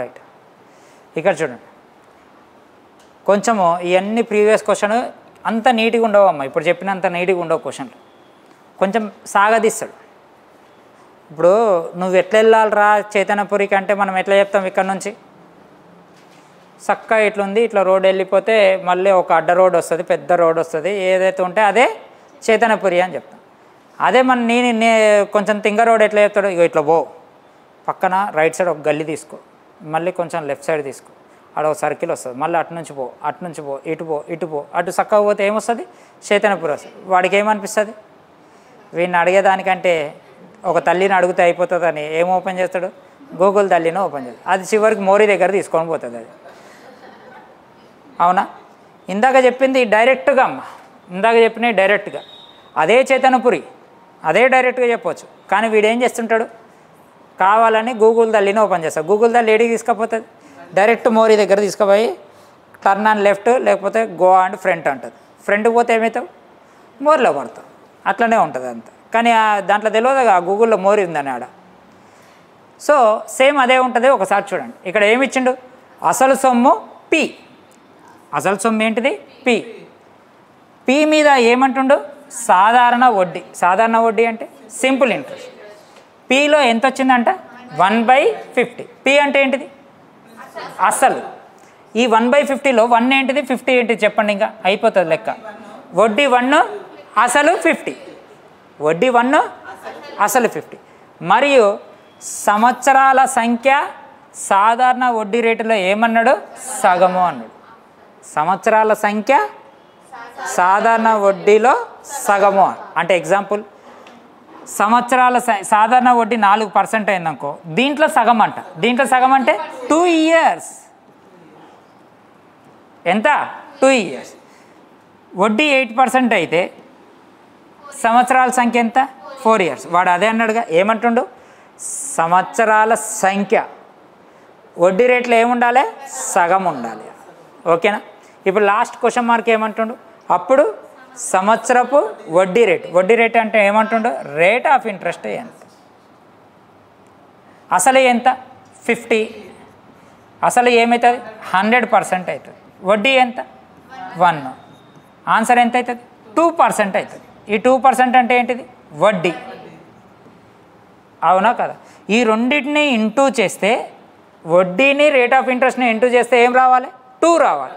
Right. ఇక్కడ చూడండి, కొంచెము ఇవన్నీ ప్రీవియస్ క్వశ్చన్ అంత నీట్గా ఉండవమ్మా, ఇప్పుడు చెప్పినంత నీట్గా ఉండవు క్వశ్చన్లు, కొంచెం సాగదీస్తాడు. ఇప్పుడు నువ్వు ఎట్లా వెళ్ళాలిరా చైతన్యపురికి అంటే మనం ఎట్లా చెప్తాం, ఇక్కడ నుంచి చక్కగా ఇట్లుంది, ఇట్లా రోడ్ వెళ్ళిపోతే మళ్ళీ ఒక అడ్డ రోడ్ వస్తుంది, పెద్ద రోడ్ వస్తుంది, ఏదైతే ఉంటే అదే చైతన్యపురి అని చెప్తాం. అదే మన నేను కొంచెం తింగ రోడ్ ఎట్లా చెప్తాడు, ఇగో ఇట్లా పో, పక్కన రైట్ సైడ్ ఒక గల్లీ తీసుకో, మళ్ళీ కొంచెం లెఫ్ట్ సైడ్ తీసుకో, అక్కడ ఒక సర్కిల్ వస్తుంది, మళ్ళీ అటు నుంచి పో, అటు నుంచి పో, ఇటు పో, ఇటు పో, అటు చక్కగా పోతే ఏమొస్తుంది, చైతన్యపురి వస్తుంది. వాడికి ఏమనిపిస్తుంది, వీడిని అడిగేదానికంటే ఒక తల్లిని అడిగితే అయిపోతుందని ఏం ఓపెన్ చేస్తాడు, గూగుల్ తల్లిని ఓపెన్ చేస్తాడు. అది చివరికి మోరీ దగ్గర తీసుకొని పోతుంది అది. అవునా? ఇందాక చెప్పింది డైరెక్ట్గా అమ్మ, ఇందాక చెప్పినవి డైరెక్ట్గా అదే చైతన్యపురి, అదే డైరెక్ట్గా చెప్పవచ్చు. కానీ వీడు ఏం చేస్తుంటాడు, కావాలని గూగుల్ తల్లిని ఓపెన్ చేస్తాడు. గూగుల్ తల్లి ఏడికి తీసుకుపోతుంది, డైరెక్ట్ మోరీ దగ్గర తీసుకుపోయి టర్న్ అండ్ లెఫ్ట్ లేకపోతే గో అండ్ ఫ్రంట్ అంటుంది. ఫ్రంట్కి పోతే ఏమవుతావు, మోరీలో పడతావు. అట్లనే ఉంటుంది అంతా. కానీ దాంట్లో తెలియదుగా గూగుల్లో మోరీ ఉందని ఆడ. సో సేమ్ అదే ఉంటుంది. ఒకసారి చూడండి, ఇక్కడ ఏమి ఇచ్చిండు, అసలు సొమ్ము పి, అసలు సొమ్ము ఏంటిది పి, పి మీద ఏమంటుండు, సాధారణ వడ్డీ. సాధారణ వడ్డీ అంటే సింపుల్ ఇంట్రెస్ట్. పిలో ఎంత వచ్చిందంట, 1/50. పి అంటే ఏంటిది, అసలు. ఈ 1/50లో 1 ఏంటిది, 50 ఏంటిది చెప్పండి, ఇంకా అయిపోతుంది లెక్క. వడ్డీ 1, అసలు 50. వడ్డీ 1, అసలు 50. మరియు సంవత్సరాల సంఖ్య సాధారణ వడ్డీ రేటులో ఏమన్నాడు, సగము అన్నాడు. సంవత్సరాల సంఖ్య సాధారణ వడ్డీలో సగము అంటే ఎగ్జాంపుల్, సంవత్సరాల సాధారణ వడ్డీ 4% అయిందనుకో, దీంట్లో సగం అంట. దీంట్లో సగం అంటే 2 years. ఎంత, 2 years. వడ్డీ 8% అయితే సంవత్సరాల సంఖ్య ఎంత, 4 years. వాడు అదే అన్నాడుగా, ఏమంటుండు, సంవత్సరాల సంఖ్య వడ్డీ రేట్లో ఏముండాలి, సగం ఉండాలి. ఓకేనా? ఇప్పుడు లాస్ట్ క్వశ్చన్ మార్క్ ఏమంటుండు, అప్పుడు సంవత్సరపు వడ్డీ రేటు. వడ్డీ రేటు అంటే ఏమంటుండు, రేట్ ఆఫ్ ఇంట్రెస్ట్ ఎంత, అసలు ఎంత 50, అసలు ఏమవుతుంది 100% అవుతుంది. వడ్డీ ఎంత 1, ఆన్సర్ ఎంత అవుతుంది 2% అవుతుంది. ఈ 2% అంటే ఏంటిది, వడ్డీ. అవునా కదా? ఈ రెండింటిని ఇంటూ చేస్తే, వడ్డీని రేట్ ఆఫ్ ఇంట్రెస్ట్ని ఇంటూ చేస్తే ఏం రావాలి, 2 రావాలి.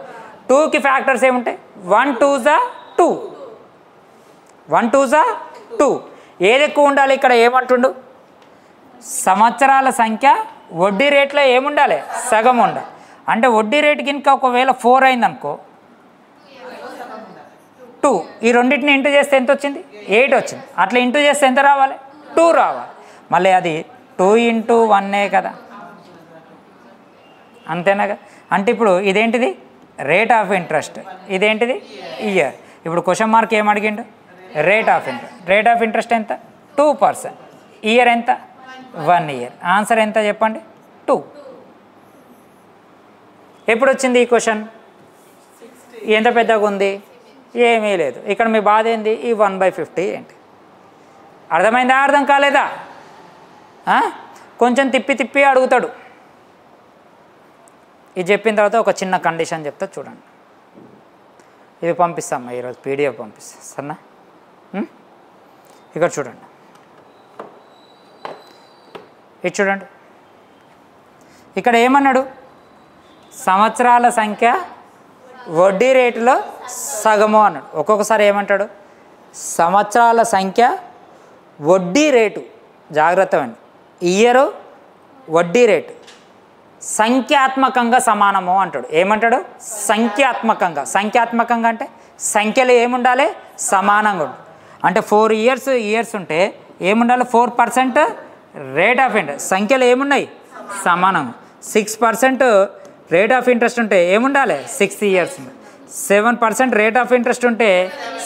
2కి ఫ్యాక్టర్స్ ఏముంటాయి, 1 2s 2, 1 2s 2. ఏది ఎక్కువ ఉండాలి, ఇక్కడ ఏమంటుండు, సంవత్సరాల సంఖ్య వడ్డీ రేట్లో ఏముండాలి, సగం ఉండాలి. అంటే వడ్డీ రేటు కనుక ఒకవేళ 4 అయిందనుకో, 2. ఈ రెండింటిని ఇంటూ చేస్తే ఎంత వచ్చింది, 8 వచ్చింది. అట్లా ఇంటూ చేస్తే ఎంత రావాలి, 2 రావాలి. మళ్ళీ అది 2 × 1 కదా, అంతేనా కదా? అంటే ఇప్పుడు ఇదేంటిది, రేట్ ఆఫ్ ఇంట్రెస్ట్, ఇదేంటిది ఇయర్. ఇప్పుడు క్వశ్చన్ మార్క్ ఏం అడిగిండు, rate of interest. Rate of interest ఎంత, 2%. ఇయర్ ఎంత, 1 year. ఆన్సర్ ఎంత చెప్పండి, 2. ఎప్పుడు వచ్చింది ఈ క్వశ్చన్, ఎంత పెద్దగా ఉంది, ఏమీ లేదు. ఇక్కడ మీ బాధ ఏంది, ఈ 1/50 ఏంటి, అర్థమైందా, అర్థం కాలేదా? కొంచెం తిప్పి తిప్పి అడుగుతాడు. ఇది చెప్పిన తర్వాత ఒక చిన్న కండిషన్ చెప్తా చూడండి. ఇది పంపిస్తామ్మా, ఈరోజు PDF పంపిస్తా సరేనా. ఇక్కడ చూడండి, ఇది చూడండి, ఇక్కడ ఏమన్నాడు, సంవత్సరాల సంఖ్య వడ్డీ రేటులో సగము అన్నాడు. ఒక్కొక్కసారి ఏమంటాడు, సంవత్సరాల సంఖ్య వడ్డీ రేటు, జాగ్రత్త అండి, ఇయరు వడ్డీ రేటు సంఖ్యాత్మకంగా సమానము అంటాడు. ఏమంటాడు, సంఖ్యాత్మకంగా. సంఖ్యాత్మకంగా అంటే సంఖ్యలు ఏముండాలి, సమానంగా ఉండాలి. అంటే 4 ఇయర్స్ ఉంటే ఏముండాలి, 4% రేట్ ఆఫ్ ఇంట్రెస్ట్. సంఖ్యలు ఏమున్నాయి, సమానంగా. 6% రేట్ ఆఫ్ ఇంట్రెస్ట్ ఉంటే ఏముండాలి, 6 years ఉండాలి. 7% రేట్ ఆఫ్ ఇంట్రెస్ట్ ఉంటే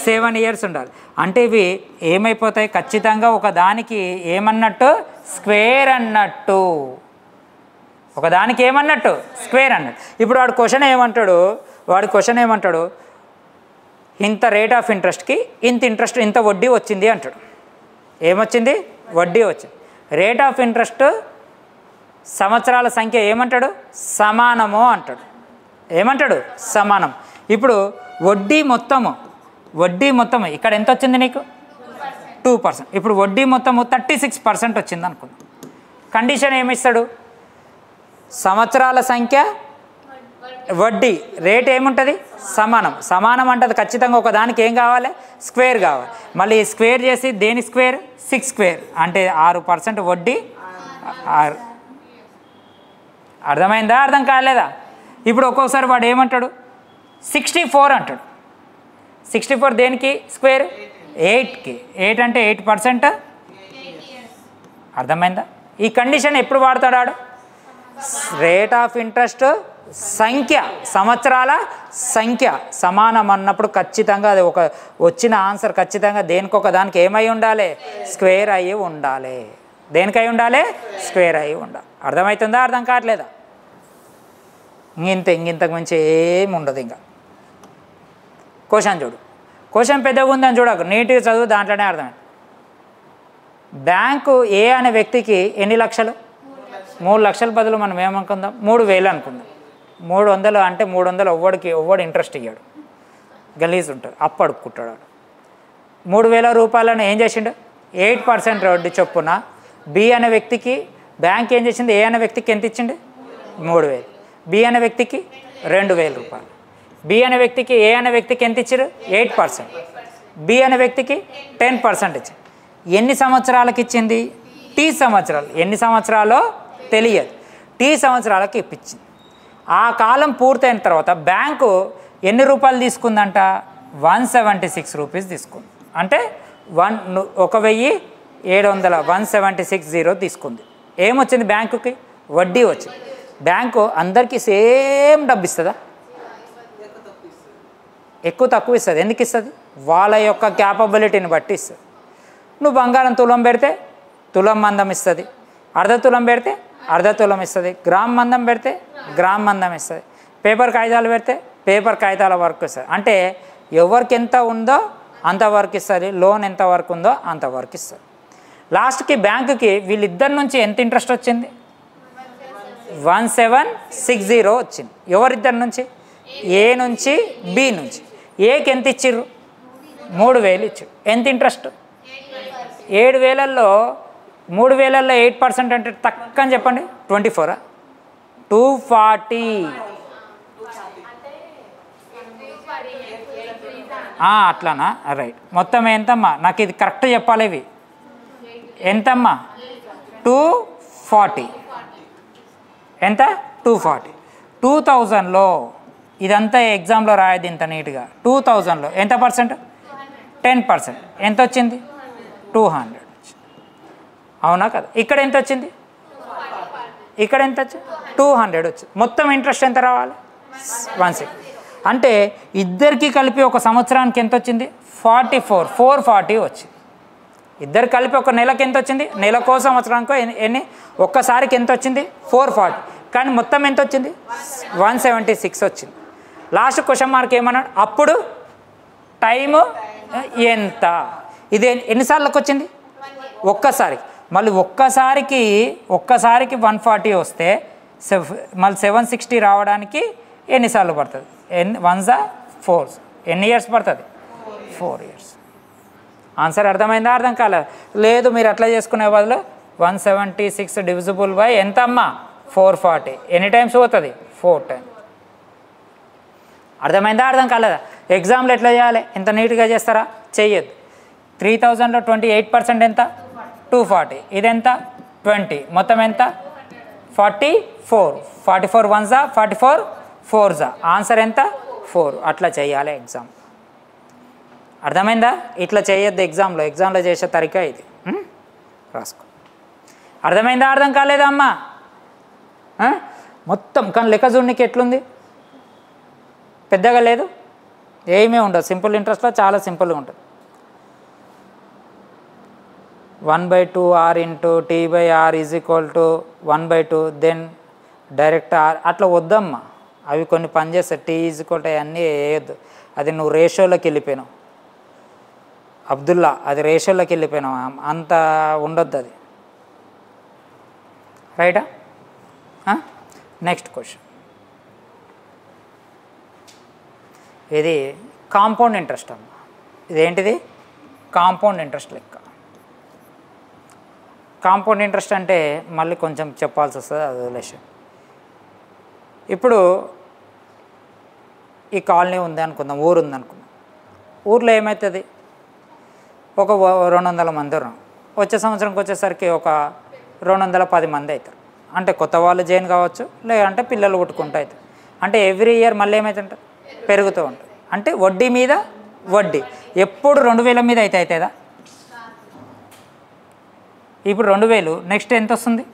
7 years ఉండాలి. అంటే ఇవి ఏమైపోతాయి, ఖచ్చితంగా ఒకదానికి ఏమన్నట్టు, స్క్వేర్ అన్నట్టు. ఒకదానికి ఏమన్నట్టు, స్క్వేర్ అన్నట్టు. ఇప్పుడు వాడు క్వశ్చన్ ఏమంటాడు, ఇంత రేట్ ఆఫ్ ఇంట్రెస్ట్కి ఇంత వడ్డీ వచ్చింది అంటాడు. ఏమొచ్చింది, వడ్డీ వచ్చింది. రేట్ ఆఫ్ ఇంట్రెస్ట్ సంవత్సరాల సంఖ్య ఏమంటాడు? సమానము అంటాడు. ఏమంటాడు? సమానం. ఇప్పుడు వడ్డీ మొత్తము ఇక్కడ ఎంత వచ్చింది నీకు? 2%. ఇప్పుడు వడ్డీ మొత్తము 36% వచ్చింది అనుకుందాం. కండిషన్ ఏమిస్తాడు? సంవత్సరాల సంఖ్య, వడ్డీ రేట్ ఏముంటుంది? సమానం అంటది. ఖచ్చితంగా ఒకదానికి ఏం కావాలి? స్క్వేర్ కావాలి. మళ్ళీ స్క్వేర్ చేసి దేని స్క్వేర్? 6 స్క్వేర్ అంటే 6% వడ్డీ. అర్థమైందా? అర్థం కాలేదా? ఇప్పుడు ఒక్కొక్కసారి వాడు ఏమంటాడు? 64 అంటాడు. 64 దేనికి స్క్వేర్? 8కి. 8 అంటే 8%. అర్థమైందా? ఈ కండిషన్ ఎప్పుడు వాడతాడు? రేట్ ఆఫ్ ఇంట్రెస్ట్ సంఖ్య, సంవత్సరాల సంఖ్య సమానం అన్నప్పుడు ఖచ్చితంగా అది ఒక వచ్చిన ఆన్సర్ ఖచ్చితంగా దేనికొక దానికి ఏమై ఉండాలి? స్క్వేర్ అయ్యి ఉండాలి. దేనికై ఉండాలి? స్క్వేర్ అయ్యి ఉండాలి. అర్థమవుతుందా? అర్థం కావట్లేదా? ఇంతకు మించి ఏమి ఉండదు. ఇంకా క్వశ్చన్ చూడు. క్వశ్చన్ పెద్దగా ఉందని చూడకు, నీట్గా చదువు, దాంట్లోనే అర్థమైంది. బ్యాంకు ఏ అనే వ్యక్తికి ఎన్ని లక్షలు? 3 లక్షల బదులు మనం ఏమనుకుందాం? 3,000 అనుకుందాం. 300 అంటే 300 ఎవ్వడు ఇంట్రెస్ట్ ఇయ్యాడు, గలీజ్ ఉంటాడు, అప్పు అడుక్కుంటాడు. 3,000 రూపాయలను ఏం చేసిండు? 8% వడ్డీ చొప్పున బి అనే వ్యక్తికి బ్యాంక్ ఏం చేసింది? ఏ అనే వ్యక్తికి ఎంత ఇచ్చిండు? 3,000. బి అనే వ్యక్తికి 2,000 రూపాయలు. బి అనే వ్యక్తికి ఏ అనే వ్యక్తికి ఎంత ఇచ్చారు? 8%. బి అనే వ్యక్తికి 10% ఇచ్చింది. ఎన్ని సంవత్సరాలకు ఇచ్చింది? టీ సంవత్సరాలు. ఎన్ని సంవత్సరాలో తెలియదు, టీ సంవత్సరాలకు ఇప్పించింది. ఆ కాలం పూర్తయిన తర్వాత బ్యాంకు ఎన్ని రూపాయలు తీసుకుందంట? 176 రూపీస్ తీసుకుంది. అంటే 1,700 1,760 తీసుకుంది. ఏమొచ్చింది బ్యాంకుకి? వడ్డీ వచ్చింది. బ్యాంకు అందరికీ సేమ్ డబ్బు ఇస్తుందా? ఎక్కువ తక్కువ ఇస్తుంది. ఎందుకు ఇస్తుంది? వాళ్ళ యొక్క క్యాపబిలిటీని బట్టి ఇస్తుంది. నువ్వు బంగారం తులం పెడితే తులం మందం ఇస్తుంది, అర్ధ తులం పెడితే అర్ధ తులం ఇస్తుంది, గ్రామ్ మందం పెడితే గ్రామ్ మందం ఇస్తుంది, పేపర్ కాగితాలు పెడితే పేపర్ కాగితాల వరకు ఇస్తుంది. అంటే ఎవరికి ఎంత ఉందో అంతవరకు ఇస్తుంది, లోన్ ఎంత వరకు ఉందో అంతవరకు ఇస్తుంది. లాస్ట్కి బ్యాంకుకి వీళ్ళిద్దరి నుంచి ఎంత ఇంట్రెస్ట్ వచ్చింది? 1,760 వచ్చింది. ఎవరిద్దరి నుంచి? ఏ నుంచి బి నుంచి. ఏకి ఎంత ఇచ్చిర్రు? 3,000 ఇచ్చారు. ఎంత ఇంట్రెస్ట్? 7,000లో 3,000లో 8% అంటే తక్కువ చెప్పండి. 24 240. అట్లానా? రైట్. మొత్తం ఎంతమ్మా? నాకు ఇది కరెక్ట్ చెప్పాలి. ఇవి ఎంతమ్మా? 240. ఎంత? 240. 2000లో ఇదంతా ఎగ్జామ్లో రాయదు ఇంత నీట్గా. 2000లో ఎంత పర్సెంట్? 10%. ఎంత వచ్చింది? 200. అవునా కదా? ఇక్కడ ఎంత వచ్చింది? ఇక్కడ ఎంత వచ్చింది? 200 వచ్చింది. మొత్తం ఇంట్రెస్ట్ ఎంత రావాలి? 160. అంటే ఇద్దరికి కలిపి ఒక సంవత్సరానికి ఎంత వచ్చింది? 440 వచ్చింది. ఇద్దరు కలిపి ఒక నెలకి ఎంత వచ్చింది? నెలకో సంవత్సరానికో ఎన్ని? ఒక్కసారికి ఎంత వచ్చింది? 440. కానీ మొత్తం ఎంత వచ్చింది? 176 వచ్చింది. లాస్ట్ క్వశ్చన్ మార్క్ ఏమన్నాడు? అప్పుడు టైము ఎంత? ఇది ఎన్నిసార్లకు వచ్చింది? ఒక్కసారి. మళ్ళీ ఒక్కసారికి 140 వస్తే మళ్ళీ 760 రావడానికి ఎన్నిసార్లు పడుతుంది? 1 4. ఎన్ని ఇయర్స్ పడుతుంది? 4 ఇయర్స్. ఆన్సర్ అర్థమైందా? అర్థం కాలేదు. లేదు, మీరు అట్లా చేసుకునే బదులు 176 డివిజిబుల్ బై ఎంత అమ్మా? 440. ఎన్ని టైమ్స్ పోతుంది? 4 టైమ్స్. అర్థమైందా? అర్థం కాలేదా? ఎగ్జామ్లో ఎట్లా చేయాలి? ఇంత నీట్గా చేస్తారా? చెయ్యొద్దు. 3000లో 28% ఎంత? 240. ఇదెంత? 20. మొత్తం ఎంత? 44. 44 1 44 4 ఆన్సర్ ఎంత? 4. అట్లా చేయాలి ఎగ్జామ్. అర్థమైందా? ఇట్లా చేయొద్దు ఎగ్జామ్లో చేసే తరికా ఇది. రాసుకో. అర్థమైందా? అర్థం కాలేదా అమ్మా? మొత్తం కానీ లెక్క చూడనికి ఎట్లుంది? పెద్దగా లేదు, ఏమీ ఉండదు. సింపుల్ ఇంట్రెస్ట్లో చాలా సింపుల్గా ఉంటుంది. 1/2 r into t/r is equal to 1/2 then direct R. అట్లా వద్దమ్మా, అవి కొన్ని పనిచేస్తాయి. t ఈజ్ ఈక్వల్ టు అవన్నీ వేయద్దు. అది నువ్వు రేషియోలోకి వెళ్ళిపోయినావు అబ్దుల్లా, అది రేషియోలోకి వెళ్ళిపోయినావు. అంత ఉండొద్దు అది. రైటా? నెక్స్ట్ క్వశ్చన్, ఇది కాంపౌండ్ ఇంట్రెస్ట్ అమ్మ. ఇదేంటిది? కాంపౌండ్ ఇంట్రెస్ట్ లెక్క. కాంపౌండ్ ఇంట్రెస్ట్ అంటే మళ్ళీ కొంచెం చెప్పాల్సి వస్తుంది, అది వదిలేసి. ఇప్పుడు ఈ కాలనీ ఉంది అనుకుందాం, ఊరు ఉంది అనుకుందాం. ఊర్లో ఏమవుతుంది? ఒక 200 మంది ఉన్నాం. వచ్చే సంవత్సరంకి వచ్చేసరికి ఒక 210 మంది అవుతారు. అంటే కొత్త వాళ్ళు జాయిన్ కావచ్చు, లేదంటే పిల్లలు పుట్టుకుంటూ అవుతారు. అంటే ఎవ్రీ ఇయర్ మళ్ళీ ఏమవుతుంటుంది? పెరుగుతూ ఉంటుంది. అంటే వడ్డీ మీద వడ్డీ. ఎప్పుడు 2000 మీద అయితే అవుతుందా? ఇప్పుడు 2000, నెక్స్ట్ ఎంత వస్తుంది?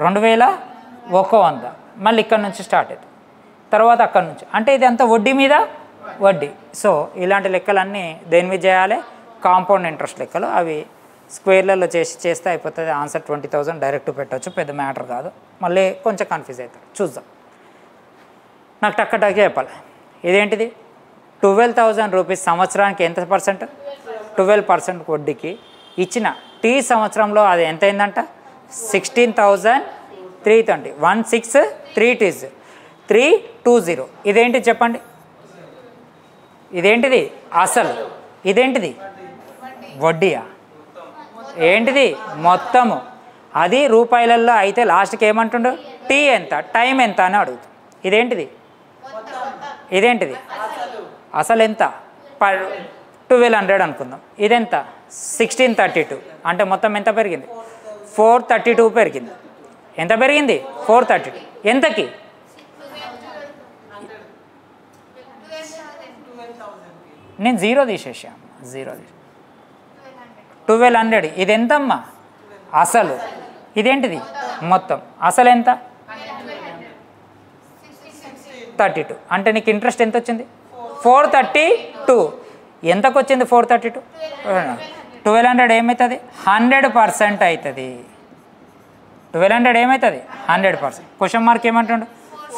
2100. మళ్ళీ ఇక్కడ నుంచి స్టార్ట్ అవుతుంది, తర్వాత అక్కడ నుంచి. అంటే ఇది అంతా వడ్డీ మీద వడ్డీ. సో ఇలాంటి లెక్కలన్నీ దేని మీద చేయాలి? కాంపౌండ్ ఇంట్రెస్ట్ లెక్కలు. అవి స్క్వేర్లలో చేస్తే అయిపోతుంది. ఆన్సర్ 20,000 డైరెక్ట్ పెట్టవచ్చు, పెద్ద మ్యాటర్ కాదు. మళ్ళీ కొంచెం కన్ఫ్యూజ్ అవుతారు. చూద్దాం. నాకు టక్కటక్కే చెప్పాలి. ఇదేంటిది? 12,000 రూపీస్ సంవత్సరానికి ఎంత పర్సెంట్? 12% వడ్డీకి ఇచ్చిన టీ సంవత్సరంలో అది ఎంత అయిందంట? 16,320. 16320. ఇదేంటి చెప్పండి? ఇదేంటిది? అసలు. ఇదేంటిది? వడ్డీయా? ఏంటిది? మొత్తము. అది రూపాయలలో అయితే లాస్ట్కి ఏమంటుండు? టీ ఎంత, టైం ఎంత అని అడుగుతుంది. ఇదేంటిది? ఇదేంటిది? అసలు ఎంత? 1200 అనుకుందాం. ఇదెంత? 1632. అంటే మొత్తం ఎంత పెరిగింది? 432 పెరిగింది. ఎంత పెరిగింది? 432. ఎంతకి? నేను 0 తీసేసాను. 0 1200. ఇది ఎంతమ్మా? అసలు. ఇదేంటిది? మొత్తం. అసలు ఎంత? 32. అంటే నీకు ఇంట్రెస్ట్ ఎంత వచ్చింది? 432. ఎంతకు వచ్చింది? 432. 1200 ఏమవుతుంది? 100% అవుతుంది. 1200 ఏమవుతుంది? 100%. క్వశ్చన్ మార్క్ ఏమంటుండు?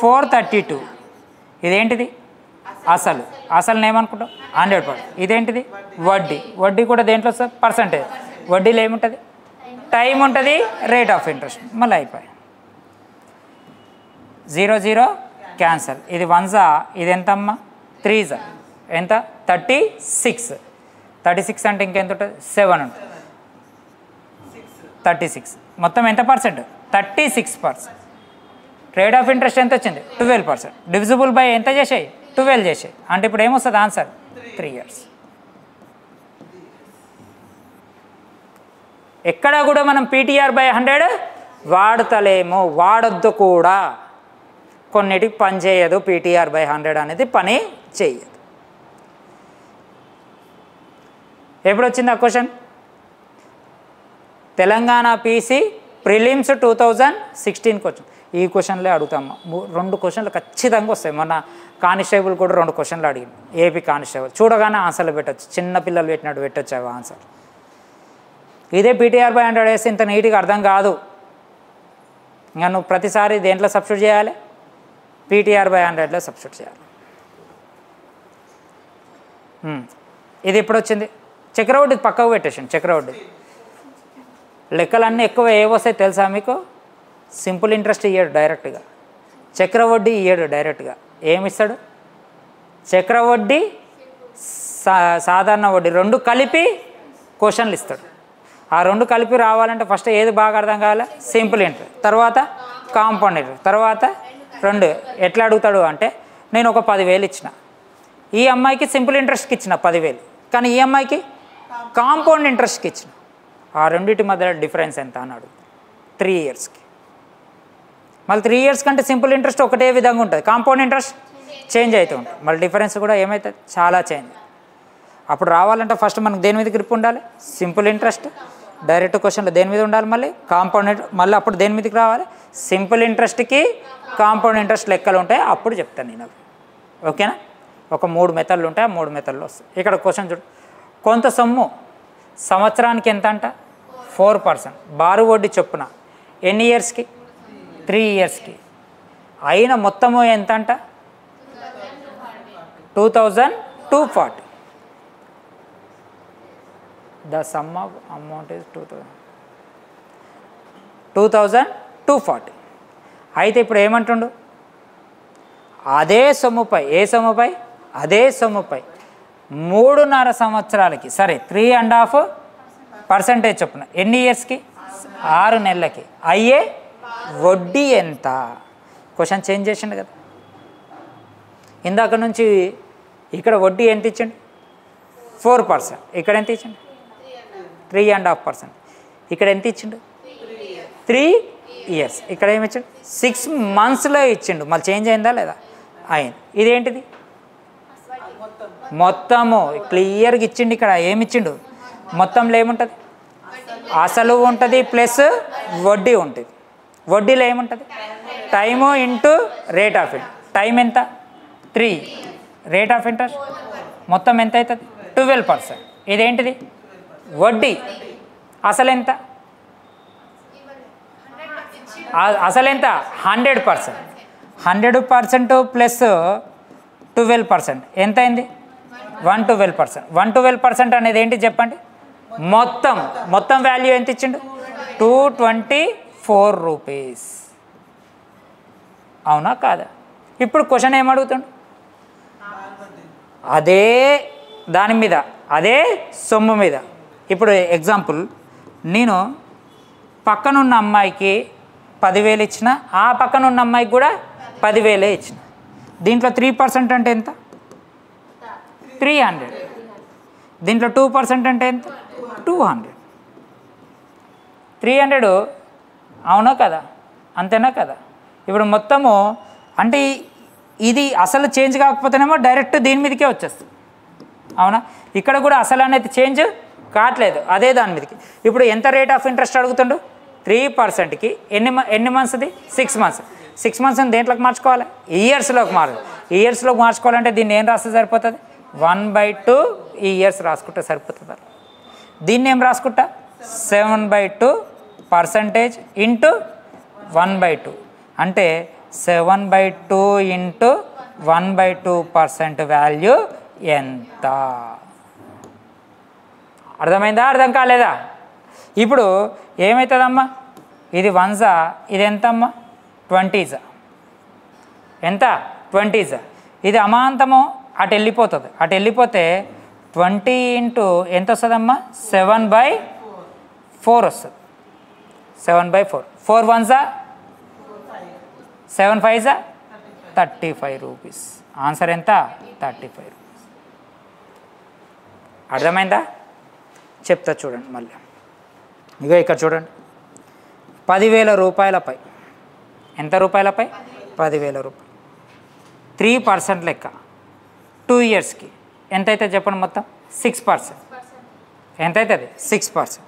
432. ఇదేంటిది? అసలు. అసలు ఏమనుకుంటాం? 100%. ఇదేంటిది? వడ్డీ. వడ్డీ కూడా దేంట్లో వస్తుంది? పర్సంటేజ్. వడ్డీలో ఏముంటుంది? టైం ఉంటుంది, రేట్ ఆఫ్ ఇంట్రెస్ట్. మళ్ళీ అయిపోయి 0 0 క్యాన్సల్. ఇది 1 ఇది ఎంతమ్మా? 3 ఎంత? 36. 36 అంటే ఇంకెంత ఉంటుంది? 7 ఉంటుంది. 36. మొత్తం ఎంత పర్సెంట్? 36%. రేట్ ఆఫ్ ఇంట్రెస్ట్ ఎంత వచ్చింది? 12%. డివిజిబుల్ బై ఎంత చేసాయి? 12 చేసాయి. అంటే ఇప్పుడు ఏమొస్తుంది ఆన్సర్? 3 years. ఎక్కడ కూడా మనం PTR/100 వాడతలేము, వాడొద్దు కూడా. కొన్నిటికి పని చేయదు. PTR/100 అనేది పని చేయదు. ఎప్పుడు వచ్చింది ఆ క్వశ్చన్? తెలంగాణ PC ప్రిలిమ్స్ 2016కి వచ్చింది. ఈ క్వశ్చన్లే అడుగుతాము. 2 క్వశ్చన్లు ఖచ్చితంగా వస్తాయి. మొన్న కానిస్టేబుల్ కూడా 2 క్వశ్చన్లు అడిగింది. AP constable. చూడగానే ఆన్సర్లు పెట్టచ్చు, చిన్న పిల్లలు పెట్టినట్టు పెట్టచ్చు అవి ఆన్సర్. ఇదే PTR/100 వేస్తే ఇంత నీట్గా అర్థం కాదు. ఇంకా నువ్వు ప్రతిసారి దేంట్లో సబ్స్టిట్యూట్ చేయాలి? PTR/100లో సబ్స్టిట్యూట్ చేయాలి. ఇది ఎప్పుడు వచ్చింది? చక్రవడ్డీ పక్కకు పెట్టేసాను. చక్రవడ్డీ లెక్కలన్నీ ఎక్కువ ఏవొస్తాయి తెలుసా మీకు? సింపుల్ ఇంట్రెస్ట్ ఇయ్యాడు డైరెక్ట్గా, చక్రవడ్డీ ఇయ్యాడు డైరెక్ట్గా. ఏమిస్తాడు? చక్రవడ్డీ, సాధారణ వడ్డీ 2 కలిపి క్వశ్చన్లు ఇస్తాడు. ఆ 2 కలిపి రావాలంటే ఫస్ట్ ఏది బాగా అర్థం కావాలి? సింపుల్ ఇంట్రెస్ట్, తర్వాత కాంపౌండ్ ఇంట్రెస్ట్, తర్వాత 2. ఎట్లా అడుగుతాడు అంటే, నేను ఒక 10,000 ఇచ్చిన, ఈ అమ్మాయికి సింపుల్ ఇంట్రెస్ట్కి ఇచ్చిన 10,000, కానీ ఈ అమ్మాయికి కాంపౌండ్ ఇంట్రెస్ట్కి ఇచ్చిన. ఆ రెండింటి మధ్య డిఫరెన్స్ ఎంత అని అడుగుతాడు 3 yearsకి. మళ్ళీ 3 years కంటే సింపుల్ ఇంట్రెస్ట్ ఒకటే విధంగా ఉంటుంది, కాంపౌండ్ ఇంట్రెస్ట్ చేంజ్ అవుతూ ఉంటుంది. మళ్ళీ డిఫరెన్స్ కూడా ఏమవుతుంది? చాలా చేంజ్. అప్పుడు రావాలంటే ఫస్ట్ మనకు దేని మీద గ్రిప్ ఉండాలి? Simple interest. డైరెక్ట్ క్వశ్చన్లో దేని మీద ఉండాలి? మళ్ళీ కాంపౌండ్ ఇంట్రెస్ట్. మళ్ళీ అప్పుడు దేని మీదకి రావాలి? సింపుల్ ఇంట్రెస్ట్కి కాంపౌండ్ ఇంట్రెస్ట్ లెక్కలు ఉంటాయి, అప్పుడు చెప్తాను నేను. ఓకేనా? ఒక 3 మెథడ్లు ఉంటాయి, ఆ 3 మెథడ్లు వస్తాయి. ఇక్కడ క్వశ్చన్ చూడు. కొంత సొమ్ము సంవత్సరానికి ఎంత అంట? 4%. బారు వడ్డీ చొప్పున ఎన్ని ఇయర్స్కి? 3 yearsకి. అయిన మొత్తము ఎంత అంట? 2240. The sum of amount is 2240. అయితే ఇప్పుడు ఏమంటుండు, అదే సొమ్ముపై, ఏ సొమ్ముపై, అదే సొమ్ముపై 3.5 సంవత్సరాలకి, సరే 3.5% చొప్పున ఎన్ని ఇయర్స్కి, 6 నెలలకి అయ్యే వడ్డీ ఎంత? క్వశ్చన్ చేంజ్ చేసిండు కదా. ఇందాక నుంచి ఇక్కడ వడ్డీ ఎంత ఇచ్చిండు, 4%. ఇక్కడ ఎంత ఇచ్చిండు, 3.5%. ఇక్కడ ఎంత ఇచ్చిండు, 3 ఇయర్స్. ఇక్కడ ఏమి ఇచ్చిండు, 6 మంత్స్లో ఇచ్చిండు. మళ్ళీ చేంజ్ అయిందా లేదా, అయింది. ఇదేంటిది, మొత్తము క్లియర్గా ఇచ్చిండు. ఇక్కడ ఏమి ఇచ్చిండు, మొత్తంలో ఏముంటుంది, అసలు ఉంటుంది ప్లస్ వడ్డీ ఉంటుంది. వడ్డీలో ఏముంటుంది, time into rate of interest. Time ఎంత, 3, రేట్ ఆఫ్ ఇంట్రెస్ట్ మొత్తం ఎంత అవుతుంది, 12%. ఇదేంటిది వడ్డీ. అసలు ఎంత, అసలు ఎంత, 100%. 100% ప్లస్ 12% ఎంత అయింది, 112%. 112% అనేది ఏంటి చెప్పండి, మొత్తం వాల్యూ ఎంత ఇచ్చిండు, 224 రూపీస్. అవునా కాదా? ఇప్పుడు క్వశ్చన్ ఏమడుగుతుండు, అదే దాని మీద, అదే సొమ్ము మీద. ఇప్పుడు ఎగ్జాంపుల్, నేను పక్కనున్న అమ్మాయికి 10,000 ఇచ్చిన, ఆ పక్కనున్న అమ్మాయికి కూడా 10,000 ఇచ్చిన. దీంట్లో 3% అంటే ఎంత, 300. దీంట్లో 2% అంటే ఎంత, 200. 300 అవునా కదా, అంతేనా కదా? ఇప్పుడు మొత్తము అంటే ఇది అసలు చేంజ్ కాకపోతేనేమో డైరెక్ట్ దీని మీదకే వచ్చేస్తుంది. అవునా, ఇక్కడ కూడా అసలు అనేది చేంజ్ కావట్లేదు, అదే దాని మీదకి. ఇప్పుడు ఎంత రేట్ ఆఫ్ ఇంట్రెస్ట్ అడుగుతుండు, 3%కి ఎన్ని మంత్స్ది, 6 మంత్స్. 6 మంత్స్ని దేంట్లోకి మార్చుకోవాలి, ఇయర్స్లోకి మారాలి. ఇయర్స్లోకి మార్చుకోవాలంటే దీన్ని ఏం రాస్తే సరిపోతుంది, 1/2 ఇయర్స్ రాసుకుంటే సరిపోతుంది. దీన్ని ఏం రాసుకుంటా, 7/2% ఇంటూ 1/2 అంటే 7/2 ఇంటూ 1/2% వాల్యూ ఎంత? అర్థమైందా, అర్థం కాలేదా? ఇప్పుడు ఏమవుతుందమ్మా, ఇది 1s, ఇది ఎంతమ్మా, 20s. ఎంత, 20s. ఇది అమాంతము అటు వెళ్ళిపోతుంది. అటు వెళ్ళిపోతే 20 ఇంటూ ఎంత వస్తుందమ్మా, 7/4 వస్తుంది. 7/4. 4 1s, 7 5s, 35 రూపీస్. ఆన్సర్ ఎంత, 35 రూపీస్. అర్థమైందా? చెప్తా చూడండి మళ్ళీ. ఇగో ఇక్కడ చూడండి, 10,000 రూపాయలపై, ఎంత రూపాయలపై, 10,000 రూపాయలు, 3% లెక్క 2 ఇయర్స్కి ఎంత అవుతుంది చెప్పండి, మొత్తం 6%. ఎంత అవుతుంది, 6%.